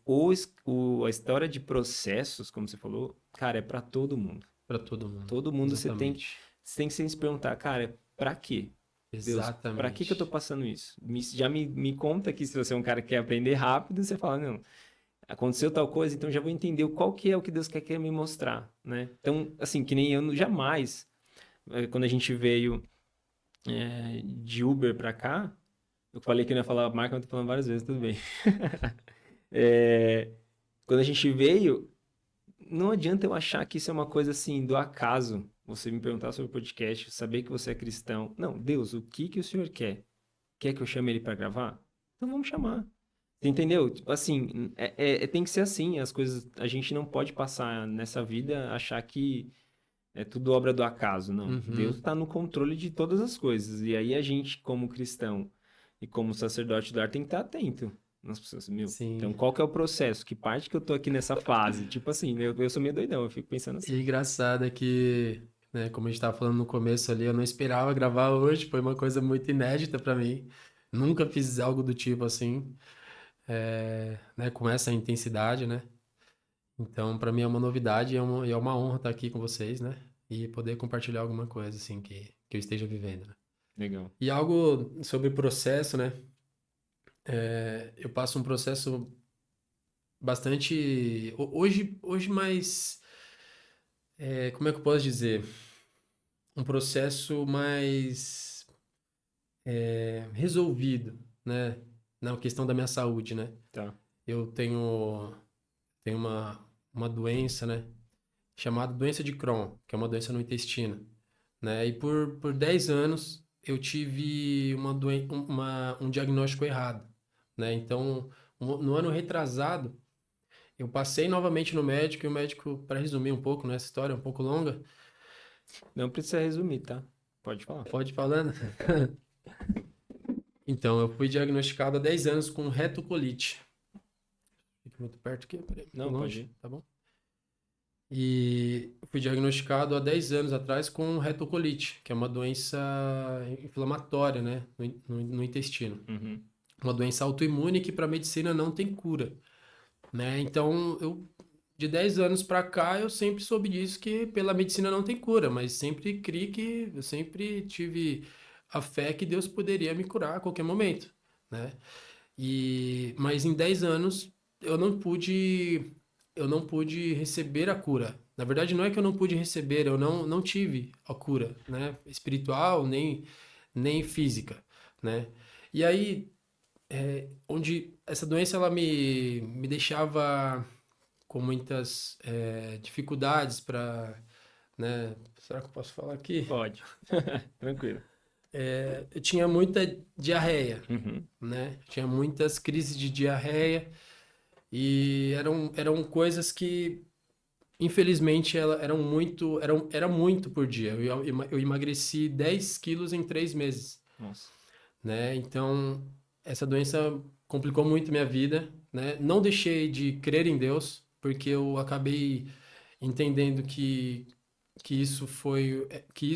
a história de processos, como você falou, cara, é para todo mundo. Para todo mundo. Todo mundo Exatamente. você tem que se perguntar, cara, para quê? Deus, para que eu tô Exatamente. passando isso? Já me conta que se você é um cara que quer aprender rápido, você fala, não, aconteceu tal coisa, então já vou entender qual que é o que Deus quer me mostrar, né? Então, assim, que nem eu jamais, quando a gente veio de Uber pra cá, eu falei que eu não ia falar a marca, mas tô falando várias vezes, tudo bem. É, quando a gente veio, não adianta eu achar que isso é uma coisa assim, do acaso. Você me perguntar sobre o podcast, saber que você é cristão. Não, Deus, o que que o senhor quer? Quer que eu chame ele pra gravar? Então vamos chamar. Você entendeu? Tipo assim, tem que ser assim. As coisas, a gente não pode passar nessa vida achar que é tudo obra do acaso, não. Deus Uhum. está no controle de todas as coisas. E aí a gente, como cristão e como sacerdote do lar, tem que estar atento nas pessoas. Meu, então Sim. qual que é o processo? Que parte que eu tô aqui nessa fase? Tipo assim, né? Eu sou meio doidão, eu fico pensando E assim. engraçado é que, né, como a gente estava falando no começo ali, eu não esperava gravar hoje, foi uma coisa muito inédita para mim. Nunca fiz algo do tipo assim, né, com essa intensidade, né? Então, para mim é uma novidade e é uma honra estar aqui com vocês, né? E poder compartilhar alguma coisa assim que eu esteja vivendo, né? Legal. E algo sobre processo, né? Eu passo um processo bastante hoje mais, como é que eu posso dizer? Um processo mais resolvido, né? Na questão da minha saúde, né? Tá. Eu tenho uma doença, né? Chamada doença de Crohn, que é uma doença no intestino. né? E por 10 anos eu tive um diagnóstico errado, né? Então, no ano retrasado, eu passei novamente no médico e o médico, para resumir um pouco, né? Essa história é um pouco longa, Não precisa resumir, tá? Pode falar. pode ir falando? Então, eu fui diagnosticado há 10 anos com retocolite. Fica muito perto aqui, peraí, muito Não, pode longe, ir. tá bom? E fui diagnosticado há 10 anos atrás com retocolite, que é uma doença inflamatória, né, no intestino. Uhum. Uma doença autoimune que para a medicina não tem cura, né? Então, de 10 anos para cá, eu sempre soube disso que pela medicina não tem cura, mas sempre eu sempre tive a fé que Deus poderia me curar a qualquer momento, né? Mas em 10 anos eu não pude receber a cura. Na verdade, não é que eu não pude receber, eu não tive a cura, né? Espiritual, nem física, né? E aí, onde essa doença ela me deixava com muitas dificuldades para, né? Será que eu posso falar aqui? Pode. Tranquilo. Eu tinha muita diarreia, Uhum. né? Tinha muitas crises de diarreia. E eram coisas que, infelizmente, era muito por dia. Eu emagreci 10 quilos em 3 meses, Nossa. né? Então, essa doença complicou muito minha vida, né? Não deixei de crer em Deus, porque eu acabei entendendo que isso foi, que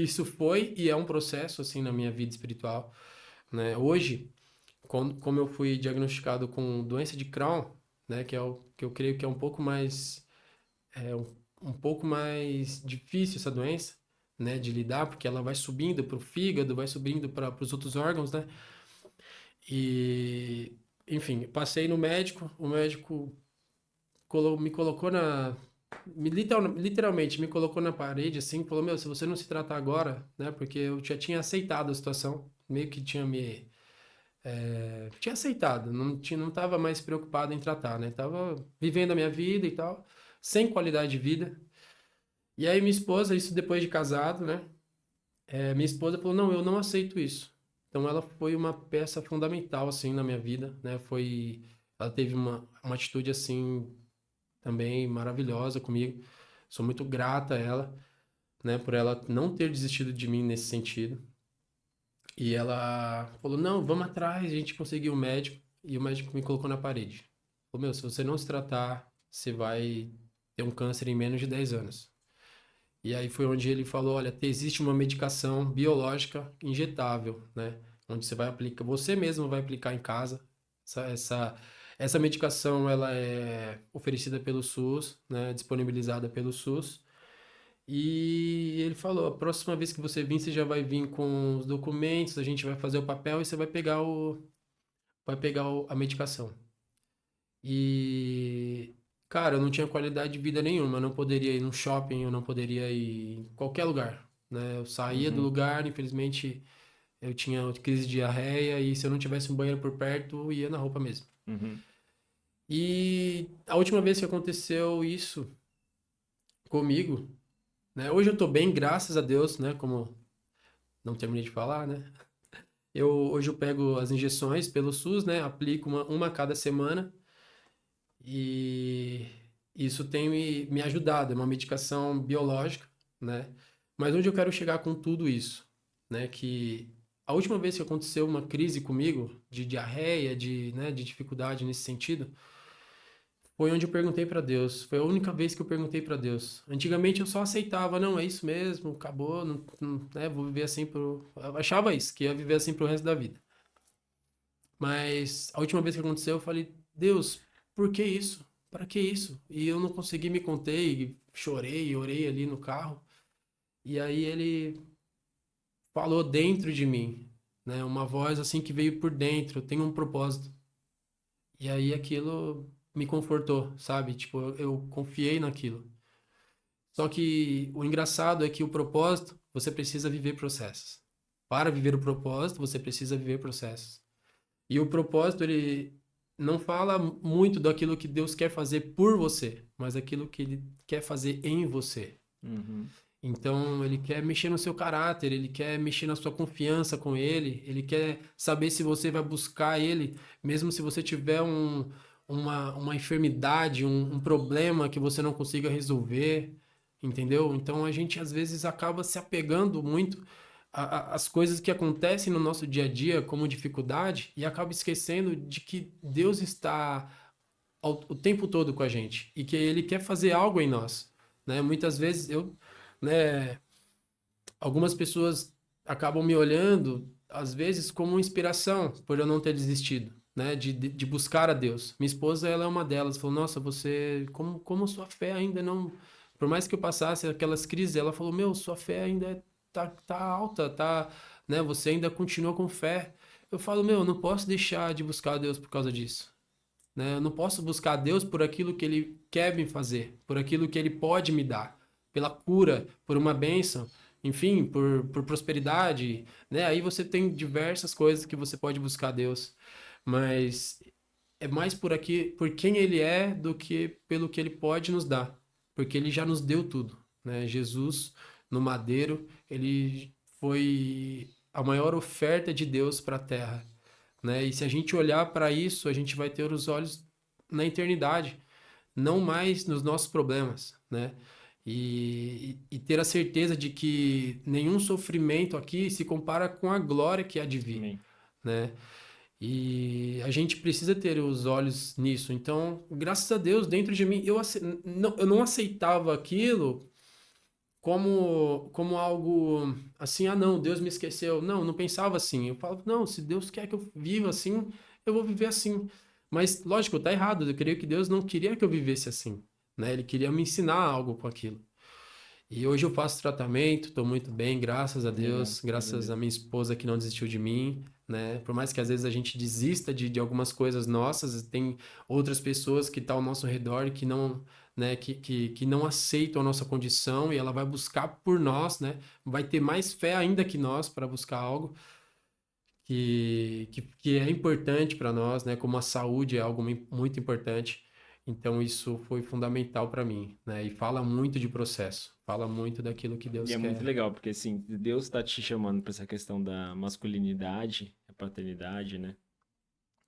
isso foi e é um processo, assim, na minha vida espiritual, né? Hoje, como eu fui diagnosticado com doença de Crohn, né, que é o que eu creio que é um pouco mais um pouco mais difícil essa doença, né, de lidar, porque ela vai subindo para o fígado, vai subindo para os outros órgãos, né? E enfim, passei no médico, o médico me colocou literalmente me colocou na parede assim, falou: "Meu, se você não se tratar agora, né, porque eu já tinha aceitado a situação, meio que tinha aceitado, não tava mais preocupado em tratar, né? Tava vivendo a minha vida e tal, sem qualidade de vida. E aí minha esposa, isso depois de casado, né? Minha esposa falou, não, eu não aceito isso. Então ela foi uma peça fundamental, assim, na minha vida, né? Ela teve uma atitude, assim, também maravilhosa comigo. Sou muito grata a ela, né? Por ela não ter desistido de mim nesse sentido. E ela falou, não, vamos atrás, a gente conseguiu um médico. E o médico me colocou na parede. Falou, meu, se você não se tratar, você vai ter um câncer em menos de 10 anos. E aí foi onde ele falou, olha, existe uma medicação biológica injetável, né? Onde você mesmo vai aplicar em casa. Essa, essa, essa medicação, ela é oferecida pelo SUS, né? Disponibilizada pelo SUS. E ele falou, a próxima vez que você vir, você já vai vir com os documentos, a gente vai fazer o papel e você vai pegar a medicação. E, cara, eu não tinha qualidade de vida nenhuma, eu não poderia ir no shopping, eu não poderia ir em qualquer lugar, né? Eu saía do Uhum. lugar, infelizmente, eu tinha crise de diarreia e se eu não tivesse um banheiro por perto, eu ia na roupa mesmo. Uhum. E a última vez que aconteceu isso comigo, né? Hoje eu tô bem, graças a Deus, né? Como não terminei de falar, né? Hoje eu pego as injeções pelo SUS, né? Aplico uma a cada semana e isso tem me ajudado. É uma medicação biológica, né? Mas onde eu quero chegar com tudo isso, né? Que a última vez que aconteceu uma crise comigo de diarreia, né, de dificuldade nesse sentido, foi onde eu perguntei para Deus. Foi a única vez que eu perguntei para Deus. Antigamente eu só aceitava, não, é isso mesmo, acabou, né, vou viver assim eu achava isso, que ia viver assim pro resto da vida. Mas a última vez que aconteceu, eu falei, Deus, por que isso? Para que isso? E eu não consegui me conter, e chorei, orei ali no carro. E aí ele falou dentro de mim, né? Uma voz assim que veio por dentro, tem um propósito. E aí aquilo me confortou, sabe? Tipo, eu confiei naquilo. Só que o engraçado é que o propósito, você precisa viver processos. Para viver o propósito, você precisa viver processos. E o propósito, ele não fala muito daquilo que Deus quer fazer por você, mas aquilo que ele quer fazer em você. Uhum. Então, ele quer mexer no seu caráter, ele quer mexer na sua confiança com ele quer saber se você vai buscar ele, mesmo se você tiver uma enfermidade, um problema que você não consiga resolver, entendeu? Então, a gente às vezes acaba se apegando muito às coisas que acontecem no nosso dia a dia como dificuldade e acaba esquecendo de que Deus está o tempo todo com a gente e que ele quer fazer algo em nós, né? Muitas vezes né, algumas pessoas acabam me olhando, às vezes, como inspiração por eu não ter desistido, né? De buscar a Deus. Minha esposa, ela é uma delas. Falou, nossa, como sua fé ainda não... Por mais que eu passasse aquelas crises, ela falou, meu, sua fé ainda tá alta, tá, né? Você ainda continua com fé. Eu falo, meu, eu não posso deixar de buscar a Deus por causa disso, né? Eu não posso buscar a Deus por aquilo que Ele quer me fazer, por aquilo que Ele pode me dar, pela cura, por uma bênção, enfim, por prosperidade, né? Aí você tem diversas coisas que você pode buscar a Deus, mas é mais por quem Ele é do que pelo que Ele pode nos dar, porque Ele já nos deu tudo, né? Jesus no madeiro, Ele foi a maior oferta de Deus para a terra, né? E se a gente olhar para isso, a gente vai ter os olhos na eternidade, não mais nos nossos problemas, né? E ter a certeza de que nenhum sofrimento aqui se compara com a glória que há de vir, Amém. né? E a gente precisa ter os olhos nisso. Então, graças a Deus, dentro de mim, eu não aceitava aquilo como algo assim, ah, não, Deus me esqueceu. Não, eu não pensava assim. Eu falava, não, se Deus quer que eu viva assim, eu vou viver assim. Mas, lógico, tá errado. Eu creio que Deus não queria que eu vivesse assim, né? Ele queria me ensinar algo com aquilo. E hoje eu faço tratamento, estou muito bem, graças a Legal, Deus, glória a graças Deus. à minha esposa que não desistiu de mim, né? Por mais que às vezes a gente desista de algumas coisas nossas, tem outras pessoas que estão ao nosso redor que não, né, que não aceitam a nossa condição e ela vai buscar por nós, né? Vai ter mais fé ainda que nós para buscar algo que é importante para nós, né? Como a saúde é algo muito importante. Então, isso foi fundamental para mim, né? E fala muito de processo, fala muito daquilo que E Deus é muito quer. legal, porque assim, Deus está te chamando para essa questão da masculinidade, a paternidade, né?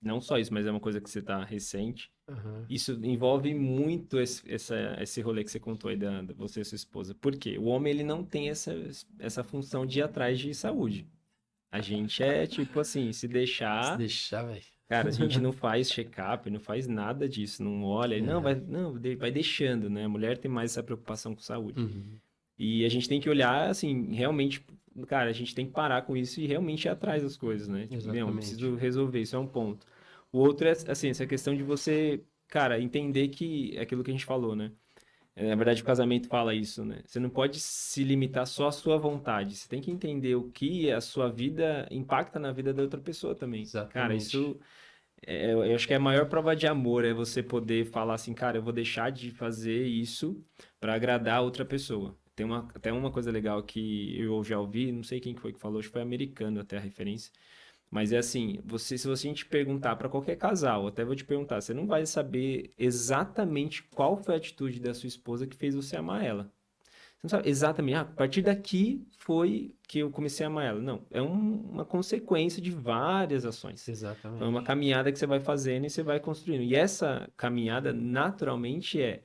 Não só isso, mas é uma coisa que você está recente. Aham. Isso envolve muito esse rolê que você contou aí da você e sua esposa. Por quê? O homem, ele não tem essa função de ir atrás de saúde. A gente é tipo assim, se Se deixar, deixar, velho. cara, a gente não faz check-up, não faz nada disso, não olha, não, É. vai deixando, né? A mulher tem mais essa preocupação com saúde. Uhum. E a gente tem que olhar, assim, realmente, cara, a gente tem que parar com isso e realmente ir atrás das coisas, né? Tipo, não, eu Exatamente. preciso resolver, isso é um ponto. O outro é, assim, essa questão de você, cara, entender que é aquilo que a gente falou, né? Na verdade, o casamento fala isso, né? Você não pode se limitar só à sua vontade. Você tem que entender o que a sua vida impacta na vida da outra pessoa também. Cara, Exatamente. isso eu acho que é a maior prova de amor é você poder falar assim, cara, eu vou deixar de fazer isso para agradar a outra pessoa. Tem até uma coisa legal que eu já ouvi, não sei quem que foi que falou, acho que foi americano até a referência, mas é assim, se você a gente perguntar para qualquer casal, até vou te perguntar, você não vai saber exatamente qual foi a atitude da sua esposa que fez você amar ela. Você não sabe exatamente, a partir daqui foi que eu comecei a amar ela. Não, é uma consequência de várias ações. Então, é uma Exatamente. caminhada que você vai fazendo e você vai construindo. E essa caminhada, naturalmente, é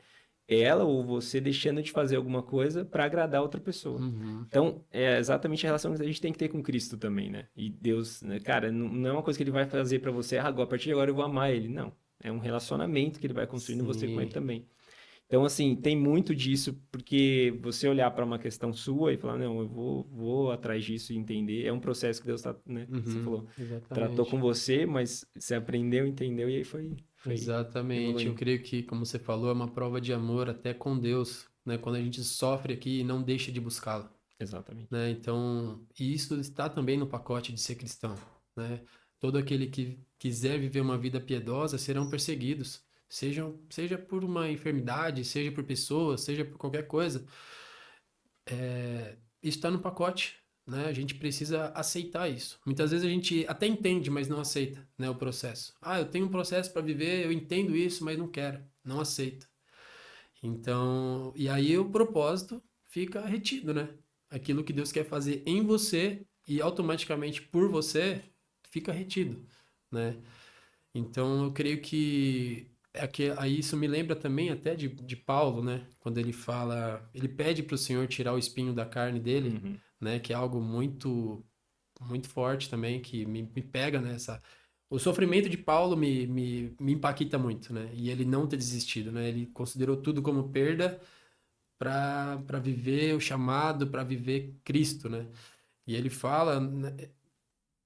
ela ou você deixando de fazer alguma coisa para agradar outra pessoa. Uhum. Então, é exatamente a relação que a gente tem que ter com Cristo também, né? E Deus, né? Cara, não é uma coisa que ele vai fazer para você, ah, agora, a partir de agora eu vou amar ele. Não. É um relacionamento que ele vai construindo você com ele Sim. também. Então, assim, tem muito disso, porque você olhar para uma questão sua e falar, não, vou atrás disso e entender, é um processo que Deus tá, né? Você Uhum. falou, tratou com Exatamente. você, mas você aprendeu, entendeu, e aí foi Exatamente. Eu evoluindo. creio que, como você falou, é uma prova de amor até com Deus, né? Quando a gente sofre aqui e não deixa de buscá-lo, Exatamente. né? Então, e isso está também no pacote de ser cristão, né? Todo aquele que quiser viver uma vida piedosa serão perseguidos, seja por uma enfermidade, seja por pessoas, seja por qualquer coisa. Isso está no pacote, né? A gente precisa aceitar isso. Muitas vezes a gente até entende, mas não aceita, né, o processo. Ah, eu tenho um processo para viver, eu entendo isso, mas não quero, não aceito. Então, e aí o propósito fica retido, né? Aquilo que Deus quer fazer em você e automaticamente por você fica retido, né? Então eu creio que aí isso me lembra também até de Paulo, né? Quando ele fala, ele pede para o Senhor tirar o espinho da carne dele, Uhum. né? Que é algo muito forte também, que me pega nessa. O sofrimento de Paulo me impacta muito, né? E ele não ter desistido, né? Ele considerou tudo como perda para viver o chamado, para viver Cristo, né? E ele fala, né,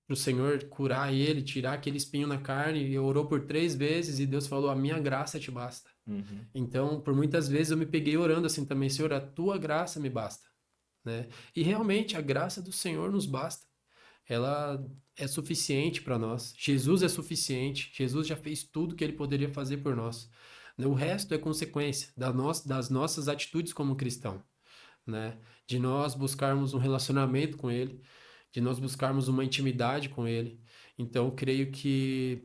para o Senhor curar ele, tirar aquele espinho na carne, e orou por 3 vezes e Deus falou: A minha graça te basta. Uhum. Então, por muitas vezes eu me peguei orando assim também: Senhor, a tua graça me basta, né? E realmente a graça do Senhor nos basta. Ela é suficiente para nós. Jesus é suficiente. Jesus já fez tudo que ele poderia fazer por nós. O resto é consequência das nossas atitudes como cristão, né? De nós buscarmos um relacionamento com ele, de nós buscarmos uma intimidade com ele. Então, eu creio que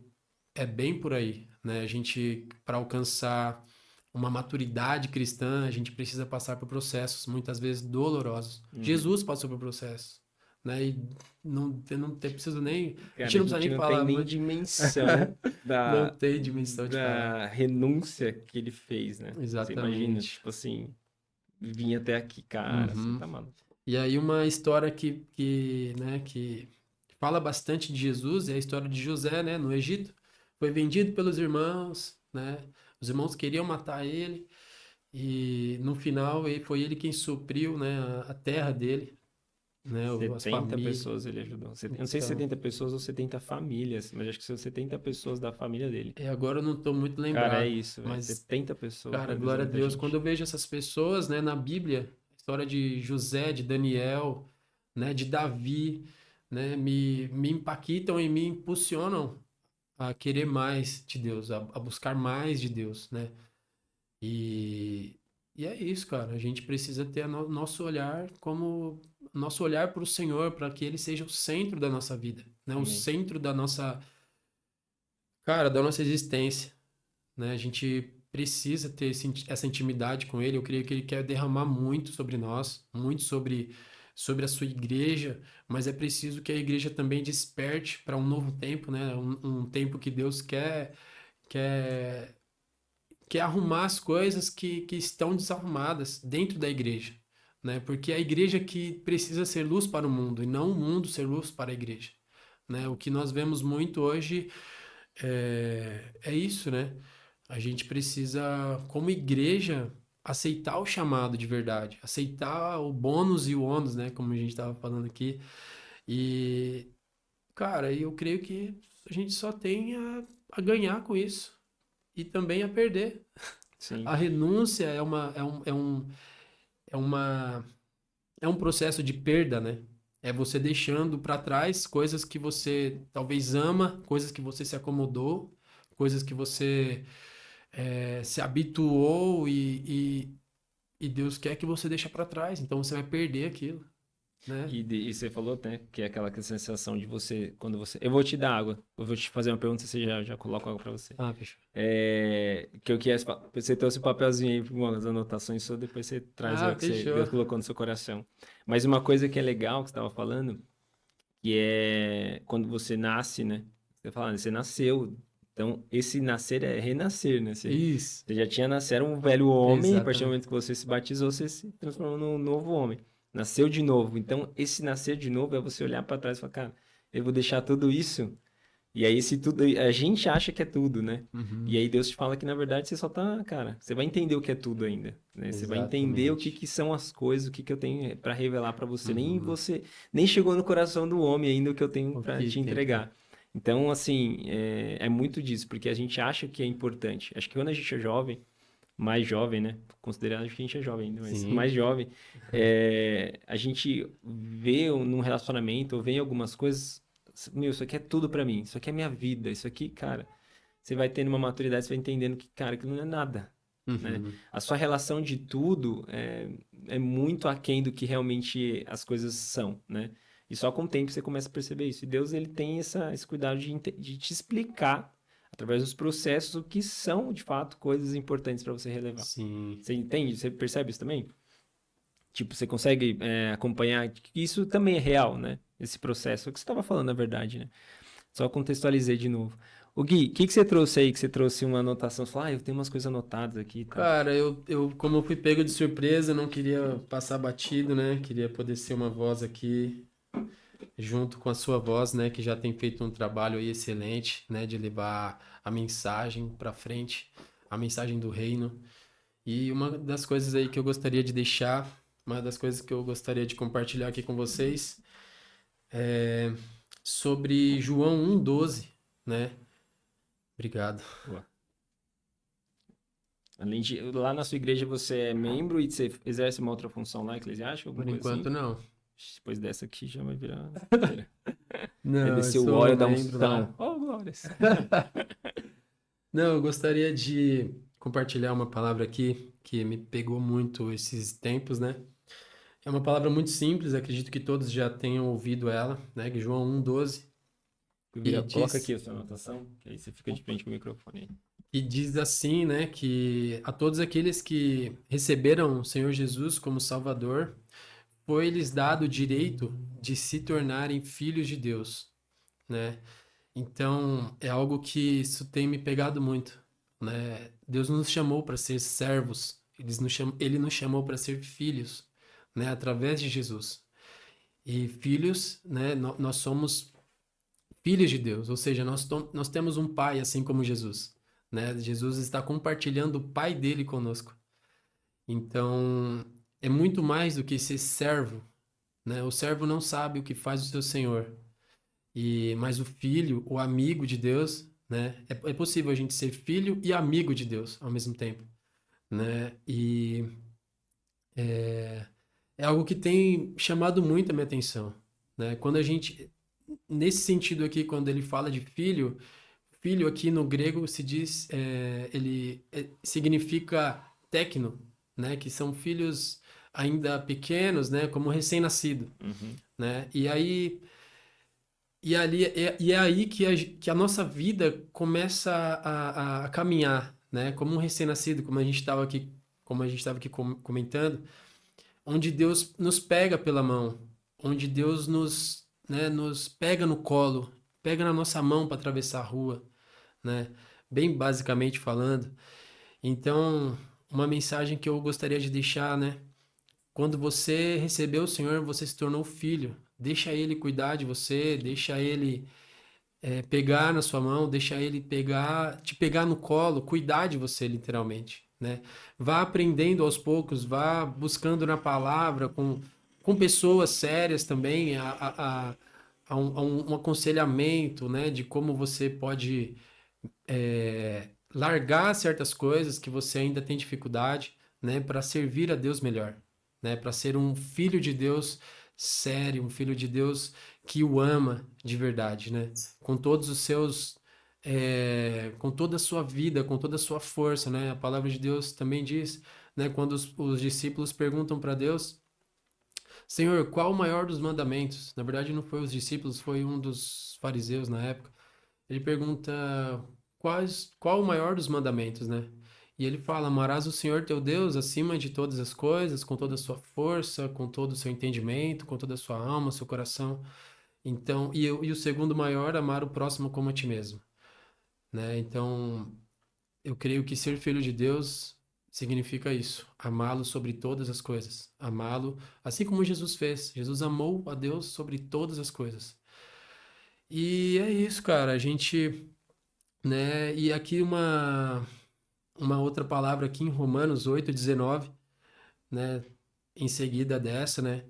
é bem por aí, né? A gente, para alcançar uma maturidade cristã, a gente precisa passar por processos, muitas vezes dolorosos. Uhum. Jesus passou por processos, né? E não preciso nem, a gente Cara, a não precisa gente nem não tem falar nem muito, dimensão não da, tem dimensão de falar. da renúncia que ele fez, né? Você imagina, Exatamente. tipo assim, vir até aqui, cara, você Uhum. tá maluco. E aí uma história né, que fala bastante de Jesus é a história de José, né, no Egito. Foi vendido pelos irmãos, né? Os irmãos queriam matar ele e no final foi ele quem supriu, né, a terra dele, né, as 70 famílias. pessoas ele ajudou. Eu não sei se Então, 70 pessoas ou 70 famílias, mas acho que são 70 pessoas da família dele. agora eu não estou muito Cara, é lembrado, isso, velho. mas 70 pessoas cara, mobilizou glória a muita Deus, quando gente. eu vejo essas pessoas, né, na Bíblia, a história de José, de Daniel, né, de Davi, né, me impactam e me impulsionam a querer mais de Deus, a buscar mais de Deus, né? E, e é isso, cara. A gente precisa ter nosso olhar como nosso olhar para o Senhor, para que Ele seja o centro da nossa vida, né? O Amém. centro da nossa, cara, da nossa existência, né? A gente precisa ter essa intimidade com Ele. Eu creio que Ele quer derramar muito sobre nós, muito sobre a sua igreja, mas é preciso que a igreja também desperte para um novo tempo, né? Um tempo que Deus quer, quer arrumar as coisas que estão desarrumadas dentro da igreja, né? Porque é a igreja que precisa ser luz para o mundo e não o mundo ser luz para a igreja, né? O que nós vemos muito hoje é isso, né? A gente precisa, como igreja, aceitar o chamado de verdade, aceitar o bônus e o ônus, né? Como a gente estava falando aqui. E, cara, eu creio que a gente só tem a ganhar com isso e também a perder. Sim. A renúncia é uma, é um processo de perda, né? É você deixando para trás coisas que você talvez ama, coisas que você se acomodou, coisas que você se habituou e Deus quer que você deixe para trás. Então você vai perder aquilo, né? E você falou, né, que é aquela sensação de você, quando você... Eu vou te dar água. Eu vou te fazer uma pergunta, você já coloca água pra você. Ah, fechou. Que eu queria... Você trouxe o papelzinho aí, umas anotações suas, depois você traz aí Ah, o que fechou. Deus colocou no seu coração. Mas uma coisa que é legal, que você estava falando, que é quando você nasce, né? Você fala, você nasceu. Então, esse nascer é renascer, né? Isso. Você já tinha nascido, era um velho homem, a partir do Exatamente. momento que você se batizou, você se transformou num novo homem. Nasceu de novo. Então, esse nascer de novo é você olhar para trás e falar, cara, eu vou deixar tudo isso. E aí, se tudo. A gente acha que é tudo, né? E Uhum. aí, Deus te fala que, na verdade, você só tá, cara, você vai entender o que é tudo ainda, né? Você vai entender o que Exatamente. que são as coisas, o que que eu tenho para revelar para você. Nem Uhum. você, nem chegou no coração do homem ainda o que eu tenho O para que te tem pra... entregar. Então, assim, é muito disso, porque a gente acha que é importante. Acho que quando a gente é jovem, mais jovem, né? Considerando que a gente é jovem ainda, mas Sim. mais jovem, a gente vê num relacionamento ou vê em algumas coisas, meu, isso aqui é tudo pra mim, isso aqui é minha vida, isso aqui, cara, você vai tendo uma maturidade, você vai entendendo que, cara, aquilo não é nada, né? Uhum. A sua relação de tudo é muito aquém do que realmente as coisas são, né? E só com o tempo você começa a perceber isso. E Deus, ele tem esse cuidado de te explicar através dos processos, o que são, de fato, coisas importantes para você relevar. Sim. Você entende? Você percebe isso também? Tipo, você consegue acompanhar que isso também é real, né? Esse processo. É o que você estava falando, na verdade, né? Só contextualizei de novo. O Gui, o que você trouxe aí? Que você trouxe uma anotação? Você falou, eu tenho umas coisas anotadas aqui e tal. Cara, como eu fui pego de surpresa, não queria passar batido, né? Queria poder ser uma voz aqui, junto com a sua voz, né? Que já tem feito um trabalho aí excelente, né? De levar a mensagem para frente, a mensagem do reino. E uma das coisas aí que eu gostaria de deixar, uma das coisas que eu gostaria de compartilhar aqui com vocês é sobre João 1,12, né? Obrigado. Boa. Além de, lá na sua igreja você é membro e você exerce uma outra função lá, eclesiástica, alguma Por coisa assim? enquanto, não. Depois dessa aqui já vai virar. Vai Não, eu descer o sou óleo da membro lá. unção. Oh, glórias. Não, eu gostaria de compartilhar uma palavra aqui que me pegou muito esses tempos, né? É uma palavra muito simples, acredito que todos já tenham ouvido ela, né? Que João 1,12, e Coloca diz, aqui a sua anotação, que aí você fica de frente com o microfone aí. e diz assim, né? Que a todos aqueles que receberam o Senhor Jesus como Salvador, foi-lhes dado o direito de se tornarem filhos de Deus, né? Então, é algo que isso tem me pegado muito, né? Deus nos chamou para ser servos, ele nos chamou para ser filhos, né? Através de Jesus. E filhos, né? Nós somos filhos de Deus, ou seja, nós temos um pai assim como Jesus, né? Jesus está compartilhando o pai dele conosco. Então, é muito mais do que ser servo, né? O servo não sabe o que faz o seu senhor. Mas o filho, o amigo de Deus, né? É possível a gente ser filho e amigo de Deus ao mesmo tempo, né? E é algo que tem chamado muito a minha atenção, né? Quando a gente, nesse sentido aqui, quando ele fala de filho, filho aqui no grego se diz, significa tecno, né? Que são filhos ainda pequenos, né? Como recém-nascido, Uhum. né? E é aí que a nossa vida começa a caminhar, né? Como um recém-nascido, como a gente estava aqui comentando, onde Deus nos pega pela mão, onde Deus nos pega no colo, pega na nossa mão para atravessar a rua, né? Bem basicamente falando. Então, uma mensagem que eu gostaria de deixar, né? Quando você recebeu o Senhor, você se tornou filho. Deixa Ele cuidar de você, deixa Ele pegar na sua mão, deixar ele te pegar no colo, cuidar de você, literalmente, né? Vá aprendendo aos poucos, vá buscando na palavra, com pessoas sérias também, um aconselhamento, né? De como você pode largar certas coisas que você ainda tem dificuldade, né? Para servir a Deus melhor, né? Para ser um filho de Deus sério, um filho de Deus que o ama de verdade, né? Com todos os seus, com toda a sua vida, com toda a sua força, né? A palavra de Deus também diz, né? Quando os discípulos perguntam para Deus, Senhor, qual o maior dos mandamentos? Na verdade, não foi os discípulos, foi um dos fariseus na época. Ele pergunta qual o maior dos mandamentos, né? E ele fala: amarás o Senhor teu Deus acima de todas as coisas, com toda a sua força, com todo o seu entendimento, com toda a sua alma, seu coração. Então, e o segundo maior, amar o próximo como a ti mesmo, né? Então, eu creio que ser filho de Deus significa isso, amá-lo sobre todas as coisas, amá-lo assim como Jesus fez. Jesus amou a Deus sobre todas as coisas. E é isso, cara. A gente, né? E aqui uma outra palavra aqui em Romanos 8,19, né? Em seguida dessa, né?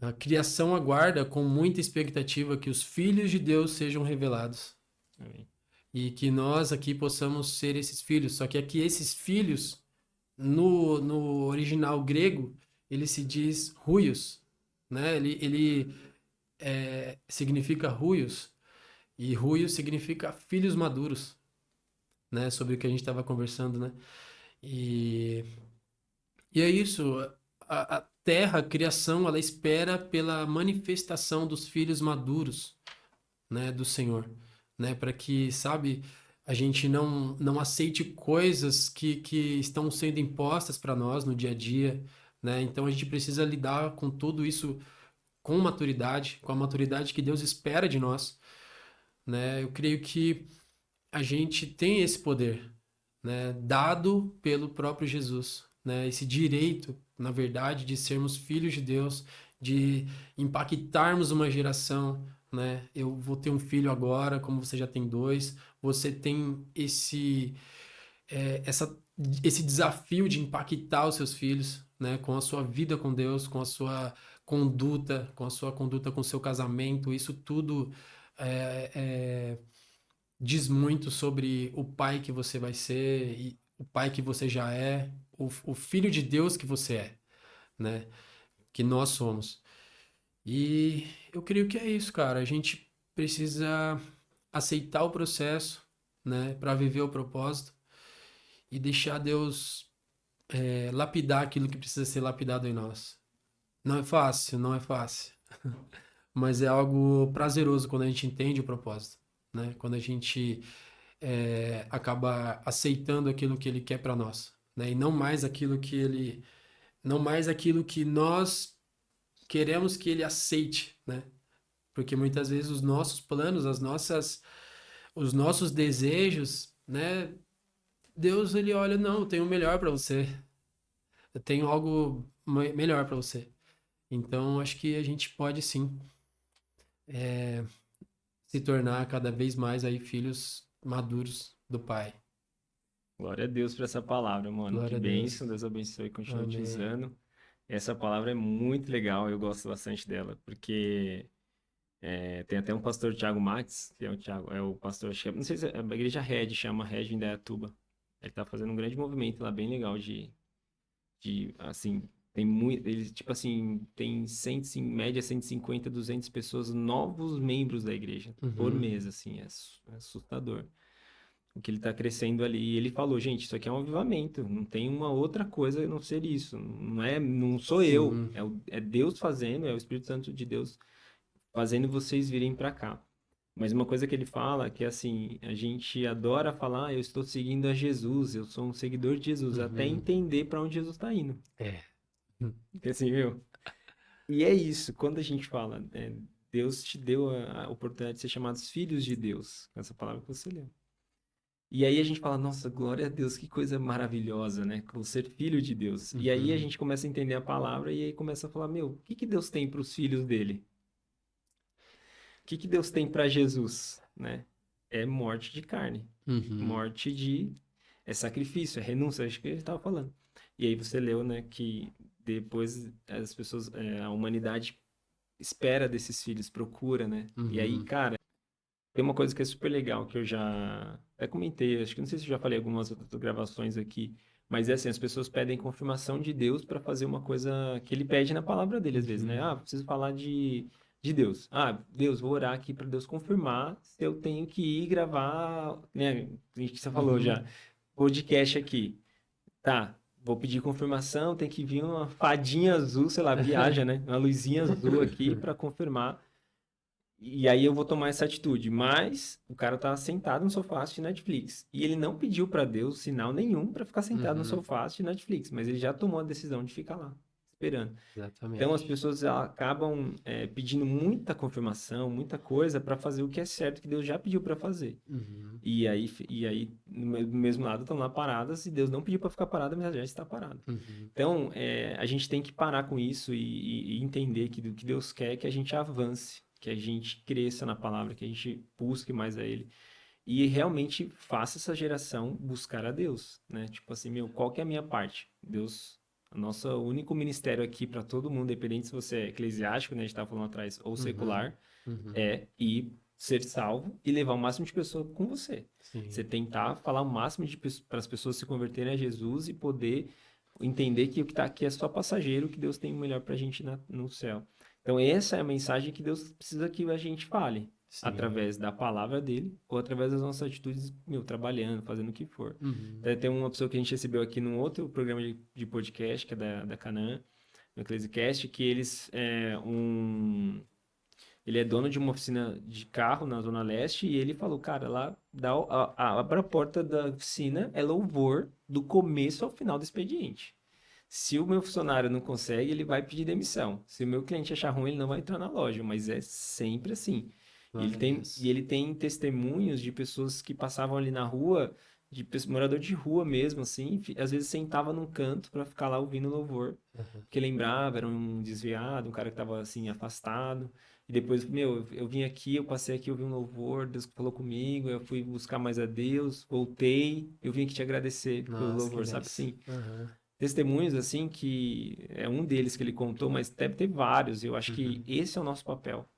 A criação aguarda com muita expectativa que os filhos de Deus sejam revelados. Amém. E que nós aqui possamos ser esses filhos. Só que aqui esses filhos, no original grego, ele se diz huios, né? Ele significa huios. E huios significa filhos maduros, né? Sobre o que a gente estava conversando, né? E, e é isso. A terra, a criação, ela espera pela manifestação dos filhos maduros, né, do Senhor, né, para que, sabe, a gente não aceite coisas que estão sendo impostas para nós no dia a dia, né? Então a gente precisa lidar com tudo isso com maturidade, com a maturidade que Deus espera de nós, né? Eu creio que a gente tem esse poder, né? Dado pelo próprio Jesus, né? Esse direito, na verdade, de sermos filhos de Deus, de impactarmos uma geração, né? Eu vou ter um filho agora, como você já tem dois, você tem esse desafio de impactar os seus filhos, né, com a sua vida com Deus, com a sua conduta com o seu casamento, isso tudo é, é, diz muito sobre o pai que você vai ser e o pai que você já é, o filho de Deus que você é, né, que nós somos. E eu creio que é isso, cara. A gente precisa aceitar o processo, né, para viver o propósito e deixar Deus lapidar aquilo que precisa ser lapidado em nós. Não é fácil, não é fácil, mas é algo prazeroso quando a gente entende o propósito, né? Quando a gente acaba aceitando aquilo que Ele quer para nós, né? E não mais aquilo que nós queremos que Ele aceite, né? Porque muitas vezes os nossos planos, os nossos desejos, né? Deus ele olha, não, eu tenho o melhor para você, eu tenho algo melhor para você. Então, acho que a gente pode sim se tornar cada vez mais aí filhos maduros do Pai. Glória a Deus por essa palavra, mano. Que Glória a bênção, Deus. Deus abençoe e continue te Amém. usando. Essa palavra é muito legal, eu gosto bastante dela, porque tem até um pastor, Thiago Mates, que é o Thiago, é o pastor, acho que não sei se é a igreja Red, chama Red em Indaiatuba. Ele tá fazendo um grande movimento lá, bem legal assim, tem muito, ele, tipo assim, tem 100, em média 150, 200 pessoas, novos membros da igreja, por Uhum. mês, assim, é assustador o que ele está crescendo ali. E ele falou, gente, isso aqui é um avivamento, não tem uma outra coisa a não ser isso. Não sou eu, Sim. é Deus fazendo, é o Espírito Santo de Deus fazendo vocês virem para cá. Mas uma coisa que ele fala que assim, a gente adora falar, eu estou seguindo a Jesus, eu sou um seguidor de Jesus, até Uhum. entender para onde Jesus está indo. É. Porque assim, viu? E é isso, quando a gente fala, Deus te deu a oportunidade de ser chamados filhos de Deus, com essa palavra que você leu. E aí a gente fala, nossa, glória a Deus, que coisa maravilhosa, né? Com ser filho de Deus. E aí a Uhum. gente começa a entender a palavra e aí começa a falar, meu, o que que Deus tem para os filhos dele? O que que Deus tem para Jesus, né? É morte de carne, Uhum. morte de é sacrifício, é renúncia, acho que ele estava falando. E aí você leu, né, que depois as pessoas, a humanidade espera desses filhos, procura, né? E aí, Uhum. cara, tem uma coisa que é super legal, que eu já até comentei, acho que não sei se eu já falei algumas outras gravações aqui, mas é assim, as pessoas pedem confirmação de Deus para fazer uma coisa que ele pede na palavra dele, às vezes, né? Uhum. Ah, preciso falar de Deus. Ah, Deus, vou orar aqui para Deus confirmar se eu tenho que ir gravar, né? A gente você falou Uhum. já, podcast aqui. Tá, vou pedir confirmação, tem que vir uma fadinha azul, sei lá, viaja, né? Uma luzinha azul aqui para confirmar. E aí eu vou tomar essa atitude. Mas o cara tá sentado no sofá assistindo Netflix. E ele não pediu para Deus sinal nenhum para ficar sentado no Uhum. sofá assistindo Netflix, mas ele já tomou a decisão de ficar lá, esperando. Então as Exatamente. pessoas acabam pedindo muita confirmação, muita coisa para fazer o que é certo que Deus já pediu para fazer. Uhum. E aí do mesmo lado estão lá paradas e Deus não pediu para ficar parada, mas já está parado. Uhum. Então, a gente tem que parar com isso e entender que o que Deus quer é que a gente avance, que a gente cresça na palavra, que a gente busque mais a Ele. E realmente faça essa geração buscar a Deus, né? Tipo assim, meu, qual que é a minha parte? Deus, o nosso único ministério aqui para todo mundo, independente se você é eclesiástico, né, a gente estava falando atrás, ou Uhum. secular, Uhum. é ir ser salvo e levar o máximo de pessoas com você. Você Sim. tentar falar o máximo para as pessoas se converterem a Jesus e poder entender que o que está aqui é só passageiro, que Deus tem o melhor para a gente no céu. Então, essa é a mensagem que Deus precisa que a gente fale, Sim. através da palavra dele ou através das nossas atitudes, meu, trabalhando, fazendo o que for. Uhum. Tem uma pessoa que a gente recebeu aqui num outro programa de podcast, que é da Canaã, no Eclesiastes, que ele é dono de uma oficina de carro na Zona Leste e ele falou, cara, lá abre a porta da oficina, é louvor do começo ao final do expediente. Se o meu funcionário não consegue, ele vai pedir demissão. Se o meu cliente achar ruim, ele não vai entrar na loja, mas é sempre assim. Glória a Deus. E ele tem testemunhos de pessoas que passavam ali na rua, morador de rua mesmo, assim, às vezes sentava num canto para ficar lá ouvindo louvor, Uhum. porque lembrava, era um desviado, um cara que estava assim afastado. E depois, meu, eu vim aqui, eu passei aqui, eu vi um louvor, Deus falou comigo, eu fui buscar mais a Deus, voltei, eu vim aqui te agradecer pelo Nossa, que louvor, sabe benção. assim? Aham. Testemunhos assim que é um deles que ele contou, mas deve ter vários. Eu acho que Uhum. esse é o nosso papel.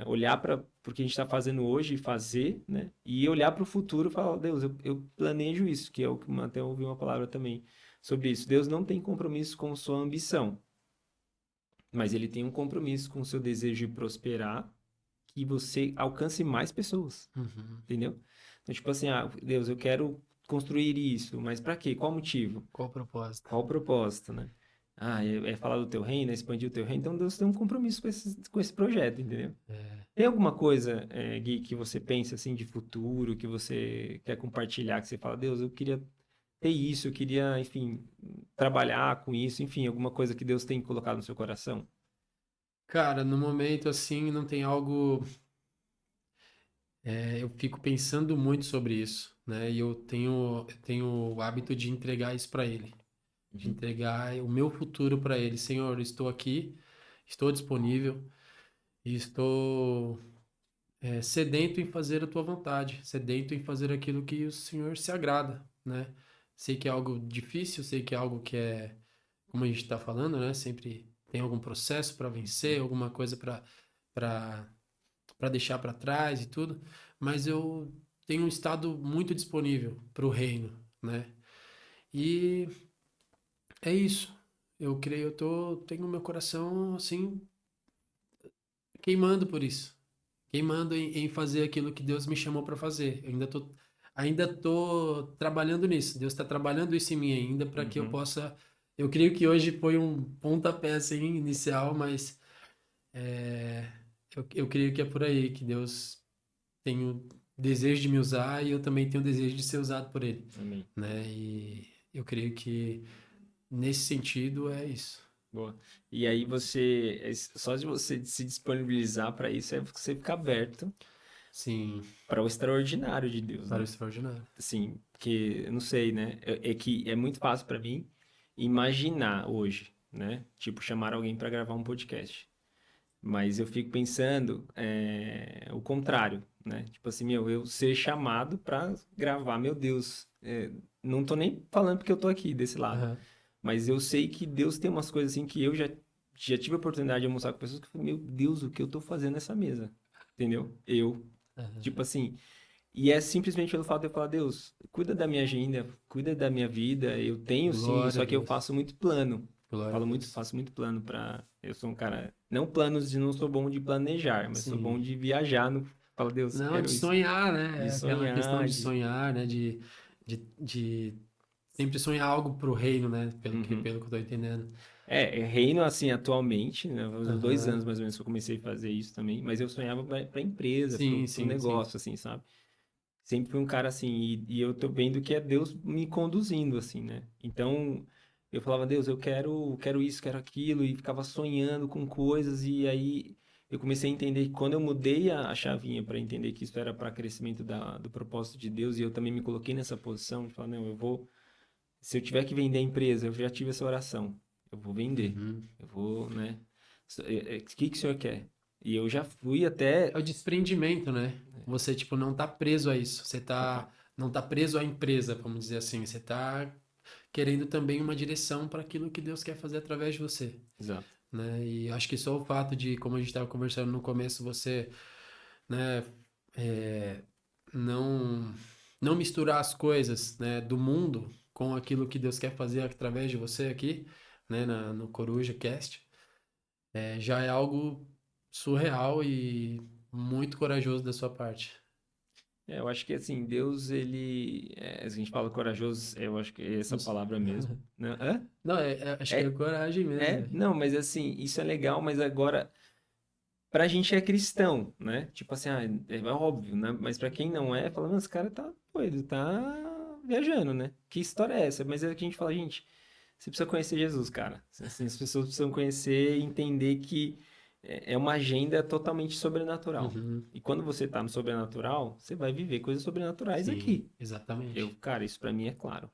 Olhar para o que a gente está fazendo hoje e fazer, né? E olhar para o futuro e falar, Deus, eu planejo isso, que é o que até ouvi uma palavra também sobre isso. Deus não tem compromisso com sua ambição, mas ele tem um compromisso com o seu desejo de prosperar, que você alcance mais pessoas, Uhum. entendeu? Então, tipo assim, Deus, eu quero construir isso, mas para quê? Qual o motivo? Qual o propósito? Qual o propósito, né? É falar do teu reino, é expandir o teu reino. Então Deus tem um compromisso com esse projeto, entendeu? É. Tem alguma coisa, Gui, que você pensa assim de futuro, que você quer compartilhar, que você fala, Deus, eu queria ter isso, eu queria, enfim, trabalhar com isso, enfim, alguma coisa que Deus tem colocado no seu coração? Cara, no momento assim, não tem algo. Eu fico pensando muito sobre isso, né? E eu tenho o hábito de entregar isso para Ele, de Uhum. entregar o meu futuro para Ele. Senhor, estou aqui, estou disponível e estou sedento em fazer a Tua vontade, sedento em fazer aquilo que o Senhor se agrada, né? Sei que é algo difícil, sei que é algo que é, como a gente está falando, né? Sempre tem algum processo para vencer, alguma coisa para para deixar para trás e tudo, mas eu tenho estado muito disponível para o reino, né? E é isso. Eu creio, tenho meu coração assim queimando por isso, queimando em fazer aquilo que Deus me chamou para fazer. Eu ainda tô trabalhando nisso. Deus está trabalhando isso em mim ainda para que eu Uhum. possa. Eu creio que hoje foi um pontapé assim, inicial, mas é, eu creio que é por aí que Deus tem o desejo de me usar e eu também tenho o desejo de ser usado por Ele, Amém. né? E eu creio que nesse sentido é isso. Boa. E aí só de você se disponibilizar para isso, é você ficar aberto Sim, para o extraordinário de Deus, para o né? extraordinário. Assim, que eu não sei, né? É que é muito fácil para mim imaginar hoje, né? Tipo, chamar alguém para gravar um podcast. Mas eu fico pensando o contrário, né? Tipo assim, meu, eu ser chamado para gravar, meu Deus, não tô nem falando porque eu tô aqui desse lado, Aham, mas eu sei que Deus tem umas coisas assim que eu já tive a oportunidade de almoçar com pessoas que eu falei, meu Deus, o que eu tô fazendo nessa mesa? Entendeu? aham. Tipo assim, e é simplesmente pelo fato de eu falar, Deus, cuida da minha agenda, cuida da minha vida. Eu tenho sim, Glória a só que eu Deus. faço muito plano. Glória a Deus. Faço muito plano eu sou um cara, não planos de não sou bom de planejar, mas sou bom Sim. de viajar no, falo, Deus, Não, de quero isso. sonhar, De né? É aquela questão sonhar, de sonhar, né? De sempre sonhar algo pro reino, né? Uhum. Pelo que eu tô entendendo. Reino assim atualmente, né? Faz uns 2 anos Aham. mais ou menos que eu comecei a fazer isso também, mas eu sonhava para empresa, Sim, pro sim, sim. negócio, assim, sabe? Sempre fui um cara assim, e eu tô vendo que é Deus me conduzindo, assim, né? Então, eu falava, Deus, quero isso, quero aquilo, e ficava sonhando com coisas, e aí eu comecei a entender que quando eu mudei a chavinha para entender que isso era para crescimento do propósito de Deus, e eu também me coloquei nessa posição de falar, não, se eu tiver que vender a empresa, eu já tive essa oração, eu vou vender, Uhum. eu vou, né? O que que o senhor quer? E eu já fui até. É o desprendimento, né? Você, tipo, não tá preso a isso. Total. Não tá preso à empresa, vamos dizer assim. Você tá querendo também uma direção para aquilo que Deus quer fazer através de você, Exato. né? E acho que só o fato de, como a gente estava conversando no começo, você, né, é, não, não misturar as coisas, né, do mundo com aquilo que Deus quer fazer através de você aqui, né, no Coruja Cast, já é algo surreal e muito corajoso da sua parte. Eu acho que assim, Deus, a gente fala corajoso, eu acho que é essa Nos- palavra mesmo, né? Hã? Não, acho que é É, coragem mesmo, velho. não, mas assim, isso é legal, mas agora, pra gente é cristão, né? Tipo assim, é óbvio, né? Mas pra quem não é, fala, mas esse cara tá doido, tá viajando, né? Que história é essa? Mas é que a gente fala, gente, você precisa conhecer Jesus, cara. Assim, as pessoas precisam conhecer e entender que é uma agenda totalmente sobrenatural. Uhum. E quando você tá no sobrenatural, você vai viver coisas sobrenaturais Sim, aqui. exatamente. Cara, isso pra mim é claro.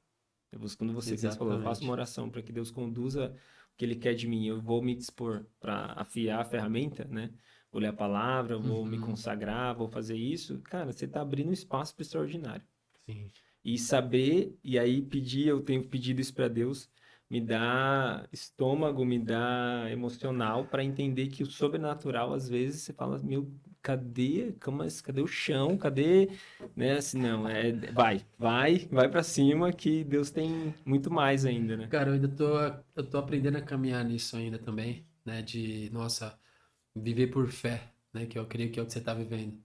Quando você falou, eu faço uma Exatamente. oração para que Deus conduza o que Ele quer de mim, eu vou me dispor para afiar a ferramenta, né? Vou ler a palavra, vou me Uhum. consagrar, vou fazer isso. Cara, você está abrindo um espaço para o extraordinário. Sim. E saber, e aí pedir, eu tenho pedido isso para Deus, me dá estômago, me dá emocional para entender que o sobrenatural, às vezes, você fala, meu, cadê o chão? Cadê, né? Assim, não, vai para cima que Deus tem muito mais ainda, né? Cara, eu tô aprendendo a caminhar nisso ainda também, né? De, nossa, viver por fé, né? Que eu creio que é o que você tá vivendo.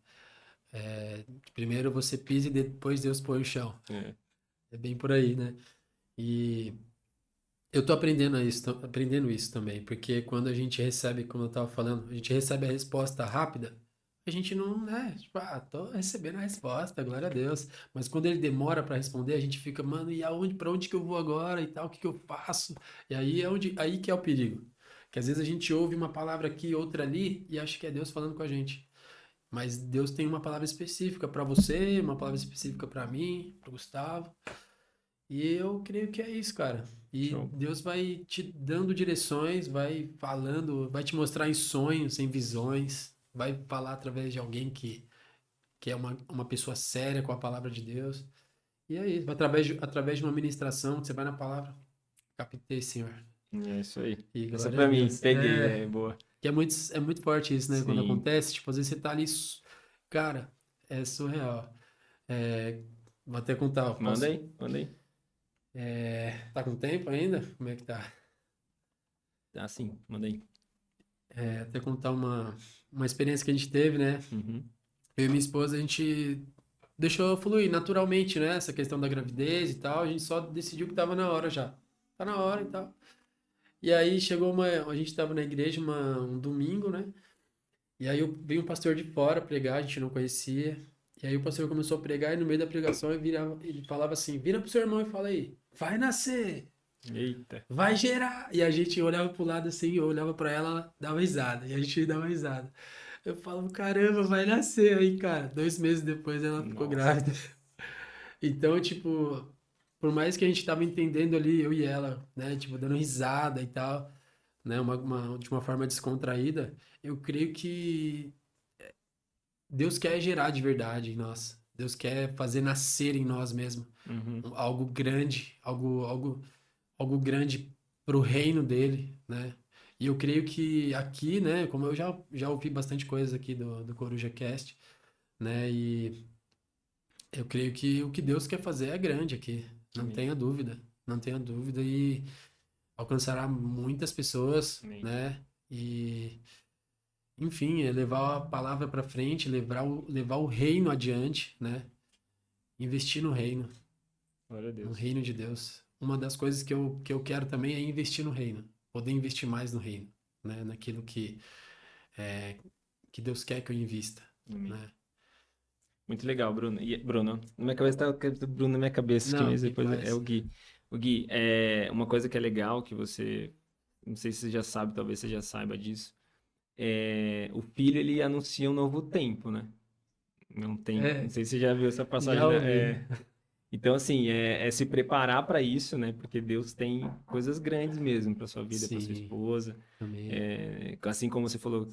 Primeiro você pisa e depois Deus põe o chão. É. É bem por aí, né? E eu tô aprendendo isso também, porque quando a gente recebe, como eu tava falando, a gente recebe a resposta rápida, a gente não, né? Tipo, tô recebendo a resposta, glória a Deus. Mas quando ele demora para responder, a gente fica, mano, e aonde, para onde que eu vou agora e tal, o que que eu faço? E aí aí que é o perigo. Que às vezes a gente ouve uma palavra aqui, outra ali, e acha que é Deus falando com a gente. Mas Deus tem uma palavra específica para você, uma palavra específica para mim, para Gustavo. E eu creio que é isso, cara. E Show. Deus vai te dando direções, vai falando, vai te mostrar em sonhos, em visões, vai falar através de alguém que é uma pessoa séria com a palavra de Deus. E é isso, através de uma ministração, que você vai na palavra, captei, Senhor. É isso aí. E Essa glória a pra mim, Deus. peguei, é boa. Que é muito forte isso, né? Quando Sim. acontece, tipo, às vezes você tá ali, cara, é surreal. É, vou até contar, Manda posso? aí, manda aí. Tá com tempo ainda? Como é que tá? Ah, sim, manda aí. Até contar uma experiência que a gente teve, né? Uhum. Eu e minha esposa, a gente deixou fluir naturalmente, né? Essa questão da gravidez e tal. A gente só decidiu que tava na hora já. Tá na hora e tal. E aí chegou a gente tava na igreja um domingo, né? E aí veio um pastor de fora pregar, a gente não conhecia. E aí o pastor começou a pregar e no meio da pregação ele falava assim: vira pro seu irmão e fala aí, vai nascer, Eita. vai gerar. E a gente olhava pro lado assim, eu olhava pra ela, ela dava risada. E a gente dava risada. Eu falo, caramba, vai nascer aí, cara. 2 meses depois ela ficou Nossa. grávida. Então, tipo, por mais que a gente tava entendendo ali, eu e ela, né, tipo, dando risada e tal, né, de uma forma descontraída, eu creio que Deus quer gerar de verdade em nós. Deus quer fazer nascer em nós mesmo Uhum. algo grande, algo grande para o reino dele, né? E eu creio que aqui, né, como eu já ouvi bastante coisa aqui do Coruja Cast, né? E eu creio que o que Deus quer fazer é grande aqui, não Amém. tenha dúvida, não tenha dúvida e alcançará muitas pessoas, Amém. né? E enfim, é levar a palavra para frente, levar o reino adiante, né? Investir no reino. Glória a No Deus. reino de Deus. Uma das coisas que eu quero também é investir no reino. Poder investir mais no reino, né? Naquilo é, que Deus quer que eu invista, Amém. né? Muito legal, Bruno. E, Bruno, na minha cabeça tá o Bruno na minha cabeça aqui, Não, mas tem depois é paz. o Gui. O Gui, uma coisa que é legal que você, não sei se você já sabe, talvez você já saiba disso. O filho ele anuncia um novo tempo, né? Não tem, não É, sei se você já viu essa passagem, já ouvi. né? Então, assim, é se preparar para isso, né? Porque Deus tem coisas grandes mesmo para sua vida, para sua Sim, esposa. amém. Assim como você falou,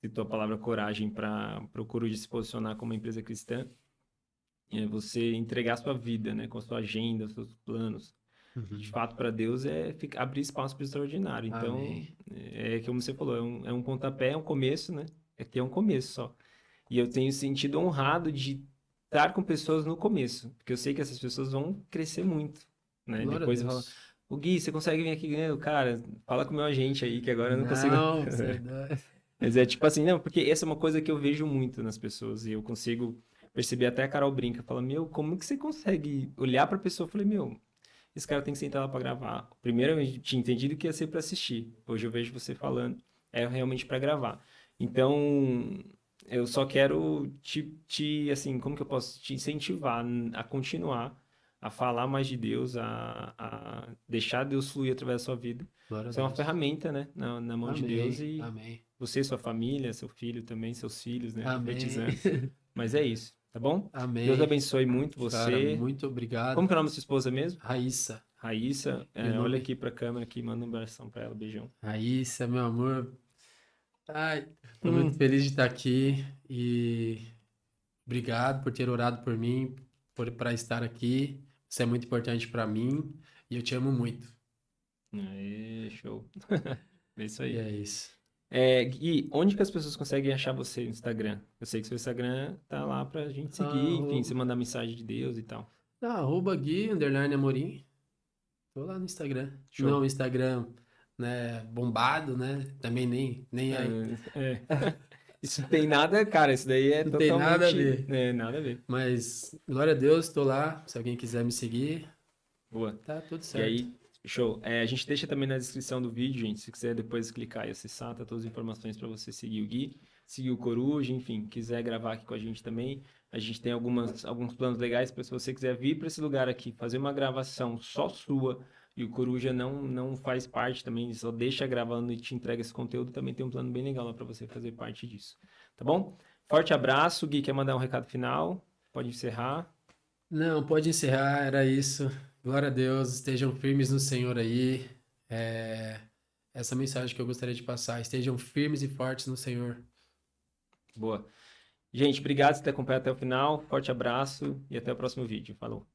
citou a palavra coragem para o Coruja se posicionar como uma empresa cristã, você entregar a sua vida, né? Com a sua agenda, os seus planos. De Uhum. fato, para Deus abrir espaço para o extraordinário. Então, Amém. como você falou, é um pontapé, é um começo, né? É um começo só. E eu tenho sentido honrado de estar com pessoas no começo, porque eu sei que essas pessoas vão crescer muito, né? Glória a Depois eu falo, Deus. o Gui, você consegue vir aqui ganhando? Cara, fala com o meu agente aí, que agora eu não consigo. Não, você é doido. Mas é tipo assim, não, porque essa é uma coisa que eu vejo muito nas pessoas e eu consigo perceber, até a Carol brinca, fala, meu, como que você consegue olhar pra pessoa? Eu falei, meu, esse cara tem que sentar lá pra gravar. Primeiro eu tinha entendido que ia ser pra assistir. Hoje eu vejo você falando, é realmente pra gravar. Então, eu só quero assim, como que eu posso te incentivar a continuar, a falar mais de Deus, a deixar Deus fluir através da sua vida. Glória a Você é uma Deus. ferramenta, né? Na mão de Deus e Amém. você, sua família, seu filho também, seus filhos, né? Amém. Profetizando. Mas é isso, tá bom? Deus Amém. abençoe muito Cara, você. muito obrigado. Como que é o nome da sua esposa mesmo? Raíssa. Raíssa. Meu Olha nome aqui pra câmera aqui, manda um abração pra ela, beijão. Raíssa, meu amor. Ai, tô muito Hum. feliz de estar aqui e obrigado por ter orado por mim, para estar aqui. Você é muito importante para mim e eu te amo muito. Aê, show. É isso E aí. é isso. Gui, onde que as pessoas conseguem achar você no Instagram? Eu sei que seu Instagram tá lá pra gente seguir, enfim, você mandar mensagem de Deus e tal. @Gui_Amorim. Tô lá no Instagram. Show. Não, Instagram, né, bombado, né? Também nem aí. Isso tem nada, cara, isso daí é Não tem nada a totalmente, ver. nada a ver. Mas, glória a Deus, tô lá. Se alguém quiser me seguir, Boa. tá tudo E certo. aí, show. A gente deixa também na descrição do vídeo, gente, se quiser depois clicar e acessar, tá todas as informações para você seguir o Gui, seguir o Coruja, enfim, quiser gravar aqui com a gente também. A gente tem alguns planos legais para se você quiser vir para esse lugar aqui, fazer uma gravação só sua, e o Coruja não faz parte também, ele só deixa gravando e te entrega esse conteúdo, também tem um plano bem legal lá para você fazer parte disso. Tá bom? Forte abraço, Gui, quer mandar um recado final? Pode encerrar. Não, pode encerrar, era isso. Glória a Deus, estejam firmes no Senhor aí. Essa mensagem que eu gostaria de passar. Estejam firmes e fortes no Senhor. Boa. Gente, obrigado por ter acompanhado até o final. Forte abraço e até o próximo vídeo. Falou.